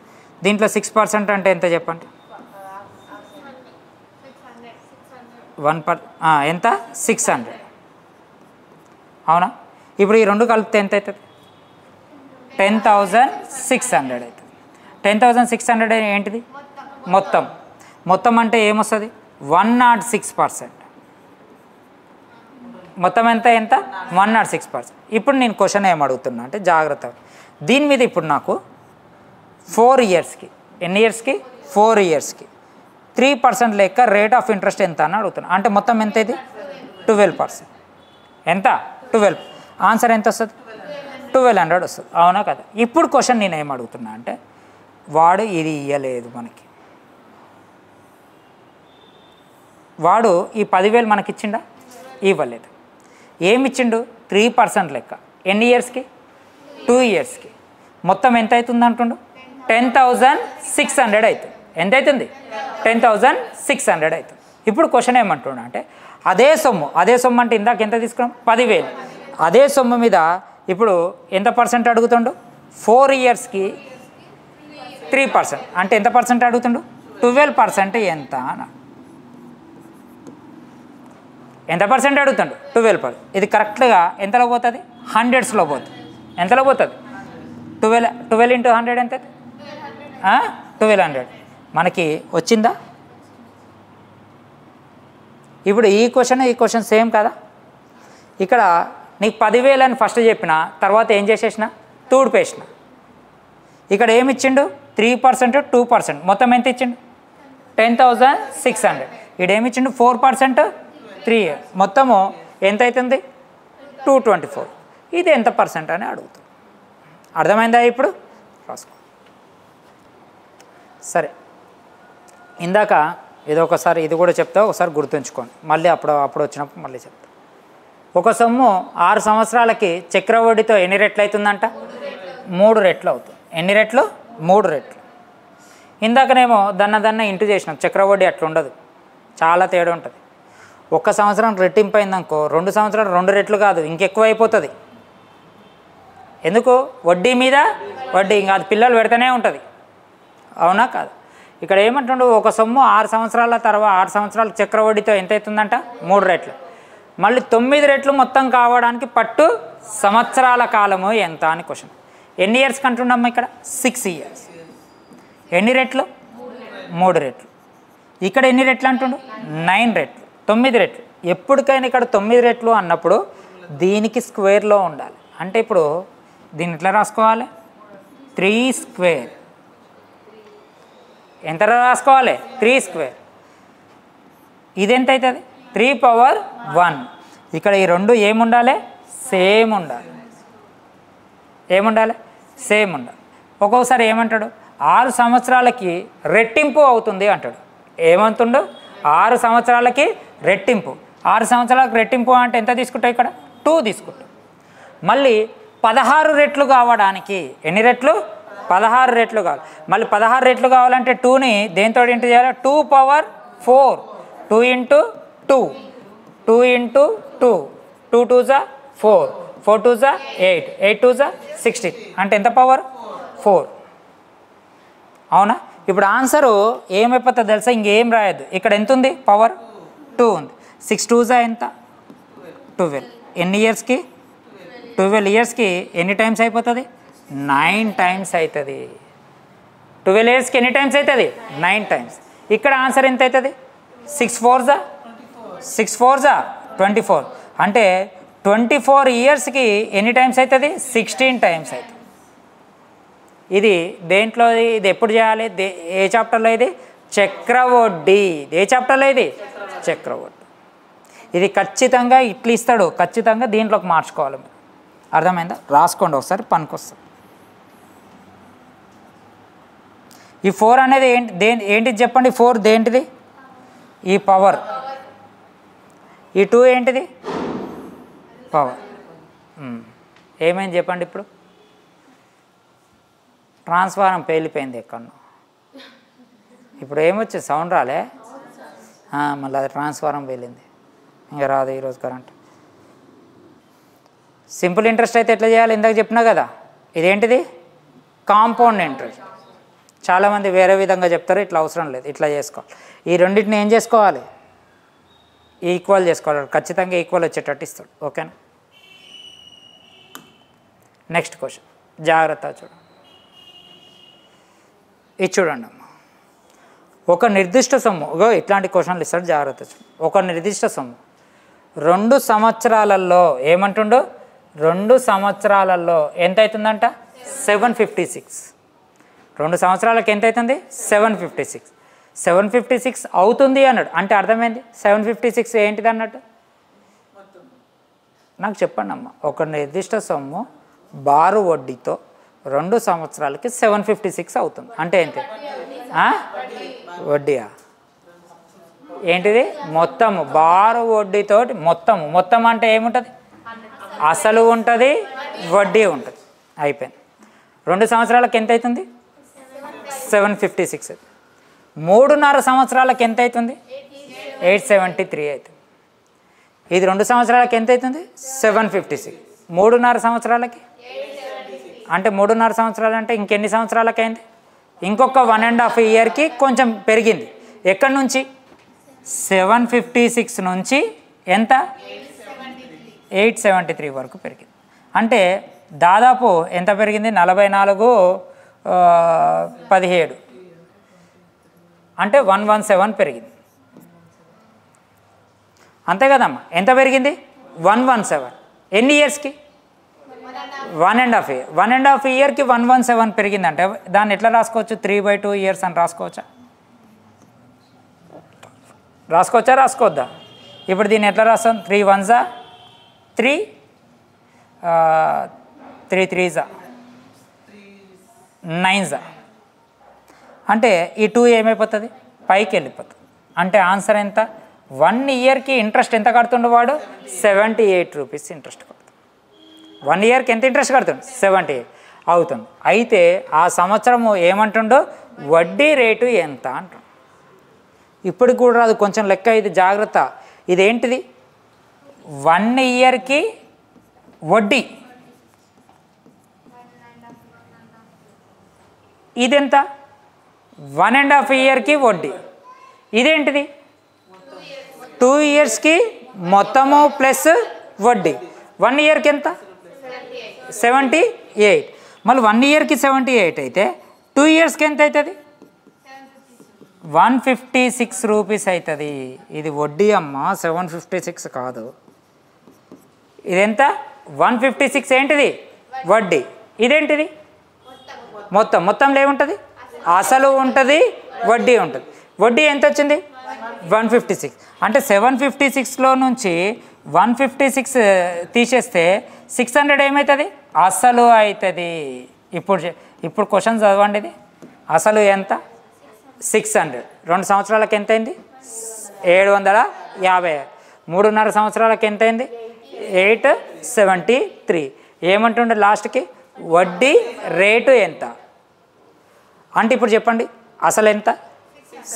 దీంట్లో 6% అంటే ఎంత చెప్పండి, 1 ఎంత, 600. అవునా? ఇప్పుడు ఈ రెండు కలిపితే ఎంత అవుతుంది, 10,600 అవుతుంది. 10,600 ఏంటిది, మొత్తం అంటే ఏమొస్తుంది, 106%. మొత్తం ఎంత 106%. ఇప్పుడు నేను క్వశ్చన్ ఏం అడుగుతున్నా అంటే జాగ్రత్త, దీని మీద ఇప్పుడు నాకు 4 ఇయర్స్కి, ఎన్ని ఇయర్స్కి, 4 ఇయర్స్కి 3% లెక్క రేట్ ఆఫ్ ఇంట్రెస్ట్ ఎంత అని అడుగుతున్నా. అంటే మొత్తం ఎంత ఇది, 12%. ఎంత, 12. ఆన్సర్ ఎంత వస్తుంది, 1200 వస్తుంది. అవునా కదా? ఇప్పుడు క్వశ్చన్ నేను ఏం అడుగుతున్నా అంటే, వాడు ఇది ఇవ్వలేదు మనకి, వాడు ఈ 10,000 మనకిచ్చిండా, ఇవ్వలేదు. ఏమిచ్చిండు, 3% లెక్క ఎన్ని ఇయర్స్కి, 2 ఇయర్స్కి. మొత్తం ఎంత అవుతుంది అంటుండు, 10,600 అవుతుంది. ఎంత అవుతుంది, 10,600 అవుతుంది. ఇప్పుడు క్వశ్చన్ ఏమంటుండ అంటే, అదే సొమ్ము అంటే ఇందాక ఎంత తీసుకున్నాం, 10,000. అదే సొమ్ము మీద ఇప్పుడు ఎంత పర్సెంట్ అడుగుతుండు, 4 ఇయర్స్కి 3%. అంటే ఎంత పర్సెంట్ అడుగుతుండు, 12% ఎంత అని. ఎంత పర్సెంట్ అడుగుతుండు, 12%. ఇది కరెక్ట్గా ఎంతలో పోతుంది, 100స్లో పోతుంది. ఎంతలో పోతుంది, 12 ఇంటూ 100 ఎంత, 1200. మనకి వచ్చిందా? ఇప్పుడు ఈ క్వశ్చన్ సేమ్ కదా. ఇక్కడ నీకు 10,000 అని ఫస్ట్ చెప్పిన, తర్వాత ఏం చేసేసిన, తూడిపేసిన. ఇక్కడ ఏమి ఇచ్చిండు, 3%, 2%. మొత్తం ఎంత ఇచ్చిండు, 10,600. ఈడేమిచ్చిండు 4%, 3 years, మొత్తము ఎంత అవుతుంది 224. ఇది ఎంత పర్సెంట్ అని అడుగుతుంది. అర్థమైందా ఇప్పుడు? రాసుకో. సరే, ఇందాక ఇది ఒకసారి ఇది కూడా చెప్తా, ఒకసారి గుర్తుంచుకోండి, మళ్ళీ అప్పుడు వచ్చినప్పుడు మళ్ళీ చెప్తా. ఒక సొమ్ము 6 సంవత్సరాలకి చక్రవడ్డీతో ఎన్ని రెట్లు అవుతుందంట? 3 రెట్లు అవుతుంది. ఎన్ని రెట్లు? 3 రెట్లు. ఇందాకనేమో దన్న ఇంటూ చేసినాం, చక్రవడ్డీ అట్లా ఉండదు, చాలా తేడా ఉంటుంది. 1 సంవత్సరం రెట్టింపు అయిందనుకో, 2 సంవత్సరాలు 2 రెట్లు కాదు, ఇంకెక్కువ అయిపోతుంది. ఎందుకు? వడ్డీ మీద వడ్డీ, ఇంకా అది పిల్లలు పెడితేనే ఉంటుంది. అవునా కాదు? ఇక్కడ ఏమంటుండు, ఒక సొమ్ము 6 సంవత్సరాల తర్వాత 6 సంవత్సరాల చక్రవడ్డీతో ఎంత అవుతుందంట? 3 రెట్లు. మళ్ళీ 9 రెట్లు మొత్తం కావడానికి పట్టు సంవత్సరాల కాలము ఎంత అని క్వశ్చన్. ఎన్ని ఇయర్స్ కంటున్నాము ఇక్కడ? 6 years. ఎన్ని రెట్లు? 3 రెట్లు. ఇక్కడ ఎన్ని రెట్లు అంటుండు? 9 రెట్లు, 9 రెట్లు. ఎప్పటికైనా ఇక్కడ 9 రెట్లు అన్నప్పుడు దీనికి స్క్వేర్లో ఉండాలి. అంటే ఇప్పుడు దీన్ని ఎట్లా రాసుకోవాలి? 3 square. ఎంత రాసుకోవాలి? 3 square. ఇది ఎంత అవుతుంది? 3 power 1. ఇక్కడ ఈ రెండు ఏముండాలి? సేమ్ ఉండాలి. ఏముండాలి? సేమ్ ఉండాలి. ఒక్కొక్కసారి ఏమంటాడు? 6 సంవత్సరాలకి రెట్టింపు అవుతుంది అంటాడు. ఏమంటుండో? 6 సంవత్సరాలకి రెట్టింపు. 6 సంవత్సరాలకు రెట్టింపు అంటే ఎంత తీసుకుంటావు? ఇక్కడ 2 తీసుకుంటావు. మళ్ళీ 16 రెట్లు కావడానికి ఎన్ని రెట్లు? 16 రెట్లు కావాలి. మళ్ళీ 16 రెట్లు కావాలంటే 2ని దేంతో ఇంటూ చేయాలి? 2 power 4. 2 into 2, 2 into 2, 2 2s 4, 4 2s 8, 8 2s 16. అంటే ఎంత పవర్? 4. అవునా? ఇప్పుడు ఆన్సరు ఏమైపోతుంది తెలుసా? ఇంకేం రాయద్దు. ఇక్కడ ఎంత ఉంది? పవర్ 2 ఉంది. 6 2s ఎంత? 12. ఎన్ని ఇయర్స్కి? 12 ఇయర్స్కి ఎన్ని టైమ్స్ అయిపోతుంది? 9 టైమ్స్ అవుతుంది. 12 ఇయర్స్కి ఎన్ని టైమ్స్ అవుతుంది? 9 టైమ్స్. ఇక్కడ ఆన్సర్ ఎంత అవుతుంది? 6 4s 24. అంటే 24 ఇయర్స్కి ఎన్ని టైమ్స్ అవుతుంది? 16 టైమ్స్ అవుతుంది. ఇది దేంట్లో? ఇది ఎప్పుడు చేయాలి? ఏ చాప్టర్లో? ఇది చక్రవడ్డీ. ఏ చాప్టర్లో ఇది? చక్రవడ్డీ. ఇది ఖచ్చితంగా ఇట్లా ఇస్తాడు, ఖచ్చితంగా దీంట్లోకి మార్చుకోవాలి. అర్థమైందా? రాసుకోండి ఒకసారి, పనికొస్తుంది. ఈ 4 అనేది ఏంటిది చెప్పండి? 4 దేంటిది? ఈ పవర్. ఈ 2 ఏంటిది? పవర్. ఏమైంది చెప్పండి ఇప్పుడు? ట్రాన్స్ఫారం పేలిపోయింది ఎక్కడో. ఇప్పుడు ఏమొచ్చింది? సౌండ్ రాలే? మళ్ళీ అది ట్రాన్స్ఫారం పేలింది, ఇంకా రాదు ఈరోజు కరెంట్. సింపుల్ ఇంట్రెస్ట్ అయితే ఎట్లా చేయాలి? ఇందాక చెప్పినా కదా, ఇదేంటిది? Compound interest. చాలామంది వేరే విధంగా చెప్తారు, ఇట్లా అవసరం లేదు, ఇట్లా చేసుకోవాలి. ఈ రెండింటిని ఏం చేసుకోవాలి? ఈక్వల్ చేసుకోవాలి. ఖచ్చితంగా ఈక్వల్ వచ్చేటట్టు ఇస్తాడు. ఓకేనా? నెక్స్ట్ క్వశ్చన్ జాగ్రత్త చూడండి. ఇది చూడండి అమ్మ, ఒక నిర్దిష్ట సొమ్ము, ఇట్లాంటి క్వశ్చన్లు ఇస్తాడు, జాగ్రత్త చూడండి. ఒక నిర్దిష్ట సొమ్ము 2 సంవత్సరాలలో ఏమంటుండో? 2 సంవత్సరాలలో ఎంత అవుతుందంట? 756. 2 సంవత్సరాలకు ఎంత అవుతుంది? 756. 756 అవుతుంది అన్నాడు. అంటే అర్థమైంది 756 ఏంటిది అన్నట్టు? నాకు చెప్పండి అమ్మ, ఒక నిర్దిష్ట సొమ్ము బారు వడ్డీతో 2 సంవత్సరాలకి 756 అవుతుంది అంటే ఏంటి? వడ్డీయా? ఏంటిది? మొత్తము. బారు వడ్డీతో మొత్తం అంటే ఏముంటుంది? అసలు ఉంటుంది, వడ్డీ ఉంటుంది. అయిపోయింది. 2 సంవత్సరాలకు ఎంత అవుతుంది? 756. 3.5 సంవత్సరాలకు ఎంత అవుతుంది? 873 అవుతుంది. ఇది 2 సంవత్సరాలకి ఎంత అవుతుంది? 756. 3.5 సంవత్సరాలకి అంటే 3.5 సంవత్సరాలు అంటే ఇంకెన్ని సంవత్సరాలకి అయింది? ఇంకొక 1.5 ఇయర్కి కొంచెం పెరిగింది. ఎక్కడి నుంచి? 756 నుంచి ఎంత? 873 వరకు పెరిగింది. అంటే దాదాపు ఎంత పెరిగింది? 44/17 అంటే 117 పెరిగింది. అంతే కదమ్మా? ఎంత పెరిగింది? 117. ఎన్ని ఇయర్స్కి? 1.5 ఇయర్. 1.5 ఇయర్కి 117 పెరిగిందంటే దాన్ని ఎట్లా రాసుకోవచ్చు? 3/2 ఇయర్స్ అని రాసుకోవచ్చా? రాసుకోవచ్చా రాసుకోవద్దా? ఇప్పుడు దీన్ని ఎట్లా రాస్తాం? 3 1s 3 3 3s 9s అంటే ఈ 2 ఏమైపోతుంది? పైకి వెళ్ళిపోతుంది. అంటే ఆన్సర్ ఎంత? 1 ఇయర్కి ఇంట్రెస్ట్ ఎంత కడుతుండే వాడు? 78 రూపీస్ ఇంట్రెస్ట్ కడుతుంది. 1 ఇయర్కి ఎంత ఇంట్రెస్ట్ కడుతుంది? 78 అవుతుంది. అయితే ఆ సంవత్సరము ఏమంటుండో వడ్డీ రేటు ఎంత అంటుండు. ఇప్పటికి కూడా రాదు, కొంచెం లెక్క ఇది జాగ్రత్త. ఇదేంటిది? 1 ఇయర్కి వడ్డీ. ఇదెంత? 1.5 ఇయర్కి వడ్డీ. ఇదేంటిది? 2 ఇయర్స్కి మొత్తము ప్లస్ వడ్డీ. 1 ఇయర్కి ఎంత? 78. మళ్ళీ 1 ఇయర్కి 78 అయితే 2 ఇయర్స్కి ఎంత అవుతుంది? 156 రూపీస్ అవుతుంది. ఇది వడ్డీ అమ్మ, 756 కాదు. ఇదెంత? 156 ఏంటిది? వడ్డీ. ఇదేంటిది? మొత్తంలో ఏముంటుంది? అసలు ఉంటుంది, వడ్డీ ఉంటుంది. వడ్డీ ఎంత వచ్చింది? 156. అంటే 756లో నుంచి 156 తీసేస్తే 600 ఏమవుతుంది? అసలు అవుతుంది. ఇప్పుడు క్వశ్చన్ చదవండి. ఇది అసలు ఎంత? 600. 2 సంవత్సరాలకు ఎంత అయింది? 750. 3.5 సంవత్సరాలకు ఎంత అయింది? 873. ఏమంటుండే లాస్ట్కి? వడ్డీ రేటు ఎంత అంటే ఇప్పుడు చెప్పండి. అసలు ఎంత?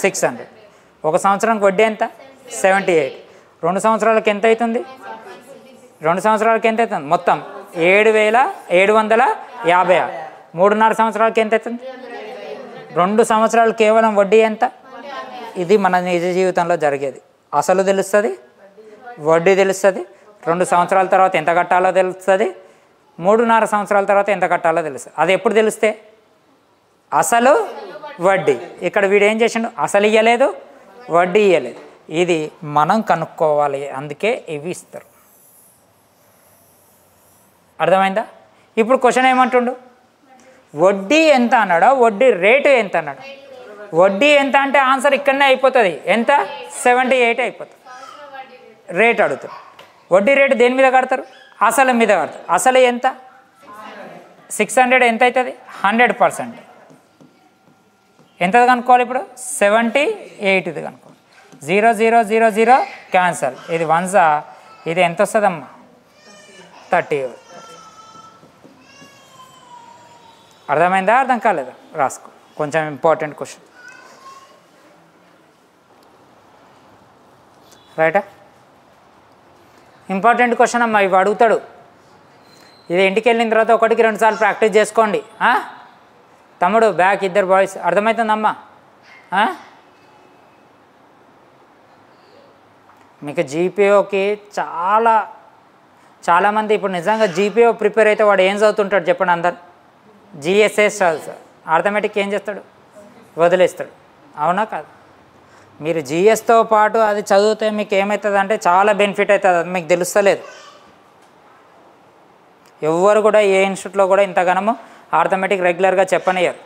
600. 1 సంవత్సరానికి వడ్డీ ఎంత? 78. 2 సంవత్సరాలకు ఎంత అవుతుంది? 2 సంవత్సరాలకి ఎంత అవుతుంది? మొత్తం 7750. 3.5 సంవత్సరాలకి ఎంత అవుతుంది? 2 సంవత్సరాలు కేవలం వడ్డీ ఎంత? ఇది మన నిజ జీవితంలో జరిగేది. అసలు తెలుస్తుంది, వడ్డీ తెలుస్తుంది. 2 సంవత్సరాల తర్వాత ఎంత కట్టాలో తెలుస్తుంది. 3.5 సంవత్సరాల తర్వాత ఎంత కట్టాలో తెలుస్తుంది. అది ఎప్పుడు తెలిస్తే? అసలు వడ్డీ. ఇక్కడ వీడు ఏం చేసిండు? అసలు ఇవ్వలేదు, వడ్డీ ఇవ్వలేదు. ఇది మనం కనుక్కోవాలి. అందుకే ఇవి ఇస్తారు. అర్థమైందా? ఇప్పుడు క్వశ్చన్ ఏమంటుండు? వడ్డీ ఎంత అన్నాడా, వడ్డీ రేటు ఎంత అన్నాడు? వడ్డీ ఎంత అంటే ఆన్సర్ ఇక్కడనే అయిపోతుంది. ఎంత? 78 అయిపోతుంది. రేట్ అడుగుతారు. వడ్డీ రేటు దేని మీద కడతారు? అసలు మీద కడతారు. అసలు ఎంత? 600 ఎంత అవుతుంది? 100%. ఎంతది కనుక్కోవాలి ఇప్పుడు? 78 కనుక్కోవాలి. 0 0 0 0 క్యాన్సల్. ఇది 1s. ఇది ఎంత వస్తుందమ్మా? 30. అర్థమైందా? అర్థం కాలేదా? రాసుకో. కొంచెం ఇంపార్టెంట్ క్వశ్చన్. రైటా? ఇంపార్టెంట్ క్వశ్చన్ అమ్మా. ఇవి అడుగుతాడు. ఇది ఇంటికి వెళ్ళిన తర్వాత 1కి 2 సార్లు ప్రాక్టీస్ చేసుకోండి. తమ్ముడు బ్యాక్, 2 బాయ్స్. అర్థమవుతుందమ్మా? మీకు జీపీఓకి చాలామంది ఇప్పుడు నిజంగా జీపీఓ ప్రిపేర్ అయితే వాడు ఏం చదువుతుంటాడు చెప్పండి అందరు? జిఎస్ఎస్ చదువుతాడు. ఆర్థమెటిక్ ఏం చేస్తాడు? వదిలేస్తాడు. అవునా కాదు? మీరు జిఎస్తో పాటు అది చదివితే మీకు ఏమవుతుంది అంటే చాలా బెనిఫిట్ అవుతుంది. అది మీకు తెలుస్తలేదు. ఎవ్వరు కూడా ఏ ఇన్స్టిట్యూట్లో కూడా ఇంతగానము ఆర్థమెటిక్ రెగ్యులర్గా చెప్పనియరు.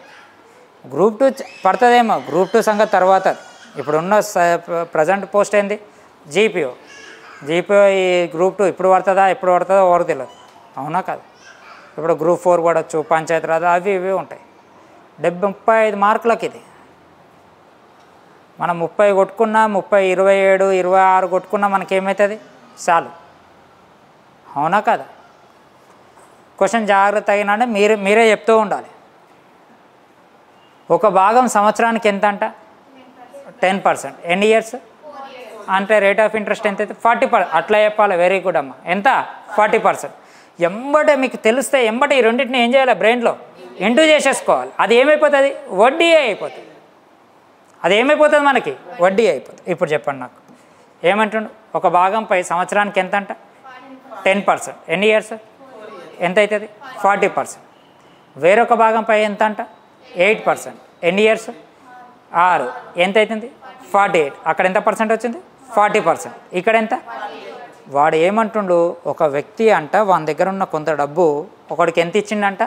గ్రూప్ 2 పడుతుందేమో. గ్రూప్ 2 సంగతి తర్వాత. ఇప్పుడున్న ప్రజెంట్ పోస్ట్ ఏంది? జీపీఓ. ఈ గ్రూప్ 2 ఎప్పుడు పడుతుందో ఎవరు తెలియదు. అవునా కాదు? ఇప్పుడు గ్రూప్ 4 పడవచ్చు, పంచాయతీరాజ్, అవి ఇవి ఉంటాయి. 35 మార్కులకి ఇది. మనం 30 కొట్టుకున్నా, 30, 27, 26 కొట్టుకున్నా మనకేమవుతుంది? చాలు. అవునా కదా? క్వశ్చన్ జాగ్రత్త అయినా మీరే చెప్తూ ఉండాలి. ఒక భాగం సంవత్సరానికి ఎంత అంట? 10%. ఎన్ని ఇయర్స్ అంటే రేట్ ఆఫ్ ఇంట్రెస్ట్ ఎంత అయితే? 40%. అట్లా చెప్పాలి. వెరీ గుడ్ అమ్మ. ఎంత? 40%. ఎంబటే మీకు తెలిస్తే ఎంబటే ఈ రెండింటిని ఏం చేయాలి? బ్రెయిన్లో ఇంటూ చేసేసుకోవాలి. అది ఏమైపోతుంది? వడ్డీ అయిపోతుంది. అది ఏమైపోతుంది మనకి? వడ్డీ అయిపోతుంది. ఇప్పుడు చెప్పండి నాకు ఏమంటుండు? ఒక భాగంపై సంవత్సరానికి ఎంత అంట? 10%. ఎన్ని ఇయర్స్? ఎంత అవుతుంది? 40%. వేరొక భాగంపై ఎంత అంట? 8%. ఎన్ని ఇయర్స్? 6. ఎంత అవుతుంది? 48. అక్కడ ఎంత పర్సెంట్ వచ్చింది? 40%. ఇక్కడ ఎంత? వాడు ఏమంటుండు? ఒక వ్యక్తి అంట వాని దగ్గర ఉన్న కొంత డబ్బు ఒకడికి ఎంత ఇచ్చిండంట?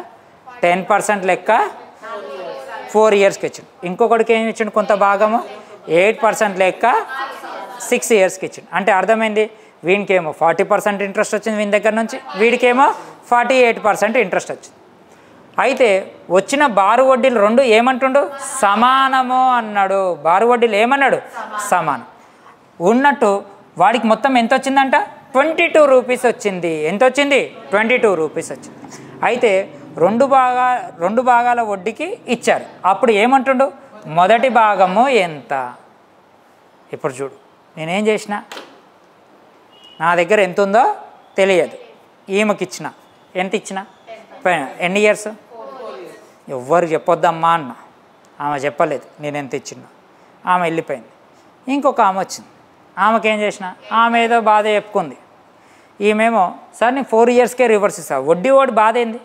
10% లెక్క 4 ఇయర్స్కి ఇచ్చిండు. ఇంకొకడికి ఏమి ఇచ్చిండు? కొంత భాగము 8% లెక్క 6 ఇయర్స్కి ఇచ్చిండు. అంటే అర్థమైంది, వీనికేమో 40% ఇంట్రెస్ట్ వచ్చింది వీని దగ్గర నుంచి, వీడికేమో 48% ఇంట్రెస్ట్ వచ్చింది. అయితే వచ్చిన బారు వడ్డీలు రెండు ఏమంటుండు, సమానము అన్నాడు. బారు వడ్డీలు ఏమన్నాడు, సమానం ఉన్నట్టు. వాడికి మొత్తం ఎంత వచ్చిందంట, 22 రూపీస్ వచ్చింది. ఎంత వచ్చింది, 22 రూపీస్ వచ్చింది. అయితే రెండు భాగాల వడ్డీకి ఇచ్చారు. అప్పుడు ఏమంటుండు, మొదటి భాగము ఎంత. ఇప్పుడు చూడు, నేనేం చేసిన, నా దగ్గర ఎంత ఉందో తెలియదు, ఈమెకి ఇచ్చిన. ఎంత ఇచ్చిన, ఎన్ని ఇయర్స్, ఎవ్వరు చెప్పొద్దమ్మా అన్న. ఆమె చెప్పలేదు నేను ఎంత ఇచ్చినా. ఆమె వెళ్ళిపోయింది. ఇంకొక ఆమె వచ్చింది, ఆమెకి ఏం చేసిన, ఆమె ఏదో బాధ చెప్పుకుంది. ఈమెమో సార్ నేను 4 ఇయర్స్కే రివర్స్ ఇస్తా. వడ్డీ వాడు బాధ ఏంది,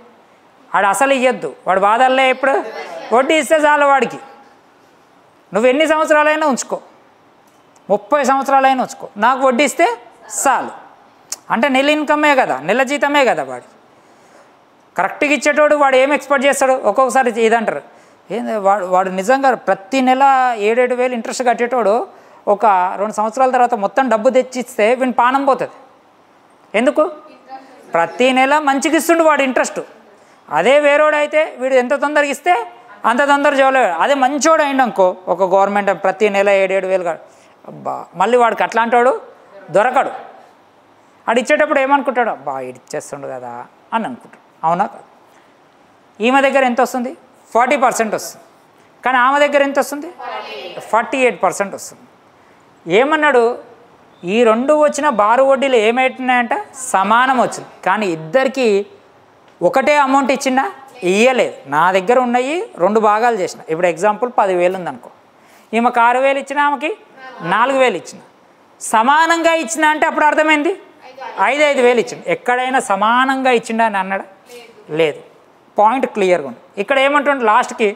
వాడు అసలు ఇవ్వద్దు, వాడు బాధల్లే. ఎప్పుడు వడ్డీ ఇస్తే చాలు వాడికి, నువ్వు ఎన్ని సంవత్సరాలైనా ఉంచుకో, 30 సంవత్సరాలైనా ఉంచుకో, నాకు వడ్డీ ఇస్తే చాలు. అంటే నెల ఇన్కమే కదా, నెల జీతమే కదా వాడి. కరెక్ట్గా ఇచ్చేటోడు వాడు ఏం ఎక్స్పెక్ట్ చేస్తాడు. ఒక్కొక్కసారి ఇదంటారు, ఏంది వాడు నిజంగా ప్రతి నెల 7-7 వేలు ఇంట్రెస్ట్ కట్టేటోడు ఒక 2 సంవత్సరాల తర్వాత మొత్తం డబ్బు తెచ్చిస్తే వీని పానం పోతుంది. ఎందుకు, ప్రతి నెల మంచిగా ఇస్తుండు వాడు ఇంట్రెస్ట్. అదే వేరోడు అయితే వీడు ఎంత తొందరగా ఇస్తే అంత తొందర చేయలేడు. అదే మంచోడు అయిండనుకో, ఒక గవర్నమెంట్ ప్రతి నెల 7-7 వేలు అబ్బా, మళ్ళీ వాడికి అట్లాంటాడు దొరకడు. వాడు ఇచ్చేటప్పుడు ఏమనుకుంటాడు, అబ్బా ఇచ్చేస్తుండు కదా అని అనుకుంటాడు. అవునా కాదు. ఈమె దగ్గర ఎంత వస్తుంది, 40% వస్తుంది. కానీ ఆమె దగ్గర ఎంత వస్తుంది, 48% వస్తుంది. ఏమన్నాడు, ఈ రెండు వచ్చిన బారు వడ్డీలు ఏమైతున్నాయంట, సమానం వచ్చింది. కానీ ఇద్దరికి ఒకటే అమౌంట్ ఇచ్చిందా, ఇయ్యలేదు. నా దగ్గర ఉన్నాయి 2 భాగాలు చేసిన. ఇప్పుడు ఎగ్జాంపుల్ 10,000 ఉందనుకో, ఈమెకు 6,000 ఇచ్చిన, ఆమెకి 4,000 ఇచ్చిన. సమానంగా ఇచ్చిన అంటే అప్పుడు అర్థమైంది, 5,000 ఇచ్చిండు. ఎక్కడైనా సమానంగా ఇచ్చిండా అని అన్నాడా, లేదు. పాయింట్ క్లియర్గా ఉంది. ఇక్కడ ఏమంటుండే, లాస్ట్కి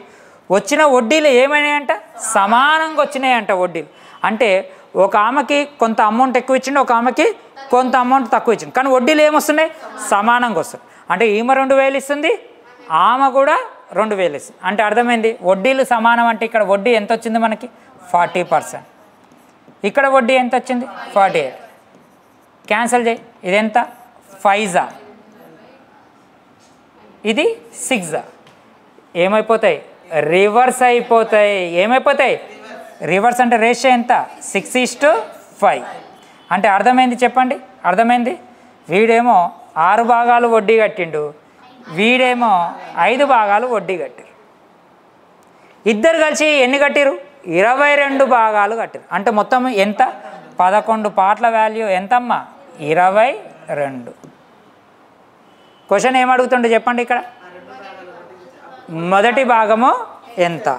వచ్చిన వడ్డీలు ఏమైనాయంట, సమానంగా వచ్చినాయంట వడ్డీలు. అంటే ఒక ఆమెకి కొంత అమౌంట్ ఎక్కువ ఇచ్చిండు, ఒక ఆమెకి కొంత అమౌంట్ తక్కువ ఇచ్చిండు. కానీ వడ్డీలు ఏమొస్తున్నాయి, సమానంగా వస్తుంది. అంటే ఈమె 2,000 ఇస్తుంది, ఆమె కూడా 2,000 ఇస్తుంది. అంటే అర్థమైంది, వడ్డీలు సమానం. అంటే ఇక్కడ వడ్డీ ఎంత వచ్చింది మనకి, 40%. ఇక్కడ వడ్డీ ఎంత వచ్చింది, 48. క్యాన్సిల్ చేయి, ఇది ఎంత, 5 ఇది 6. ఏమైపోతాయి, రివర్స్ అయిపోతాయి. ఏమైపోతాయి, రివర్స్. అంటే రేషియో ఎంత, 6:5. అంటే అర్థమైంది, చెప్పండి అర్థమైంది. వీడేమో 6 భాగాలు వడ్డీ కట్టిండు, వీడేమో 5 భాగాలు వడ్డీ కట్టిరు. ఇద్దరు కలిసి ఎన్ని కట్టిరు, 22 భాగాలు కట్టిరు. అంటే మొత్తం ఎంత, 11 పార్ట్ల వాల్యూ ఎంతమ్మా, 22. క్వశ్చన్ ఏమడుగుతుండే చెప్పండి. ఇక్కడ మొదటి భాగము ఎంత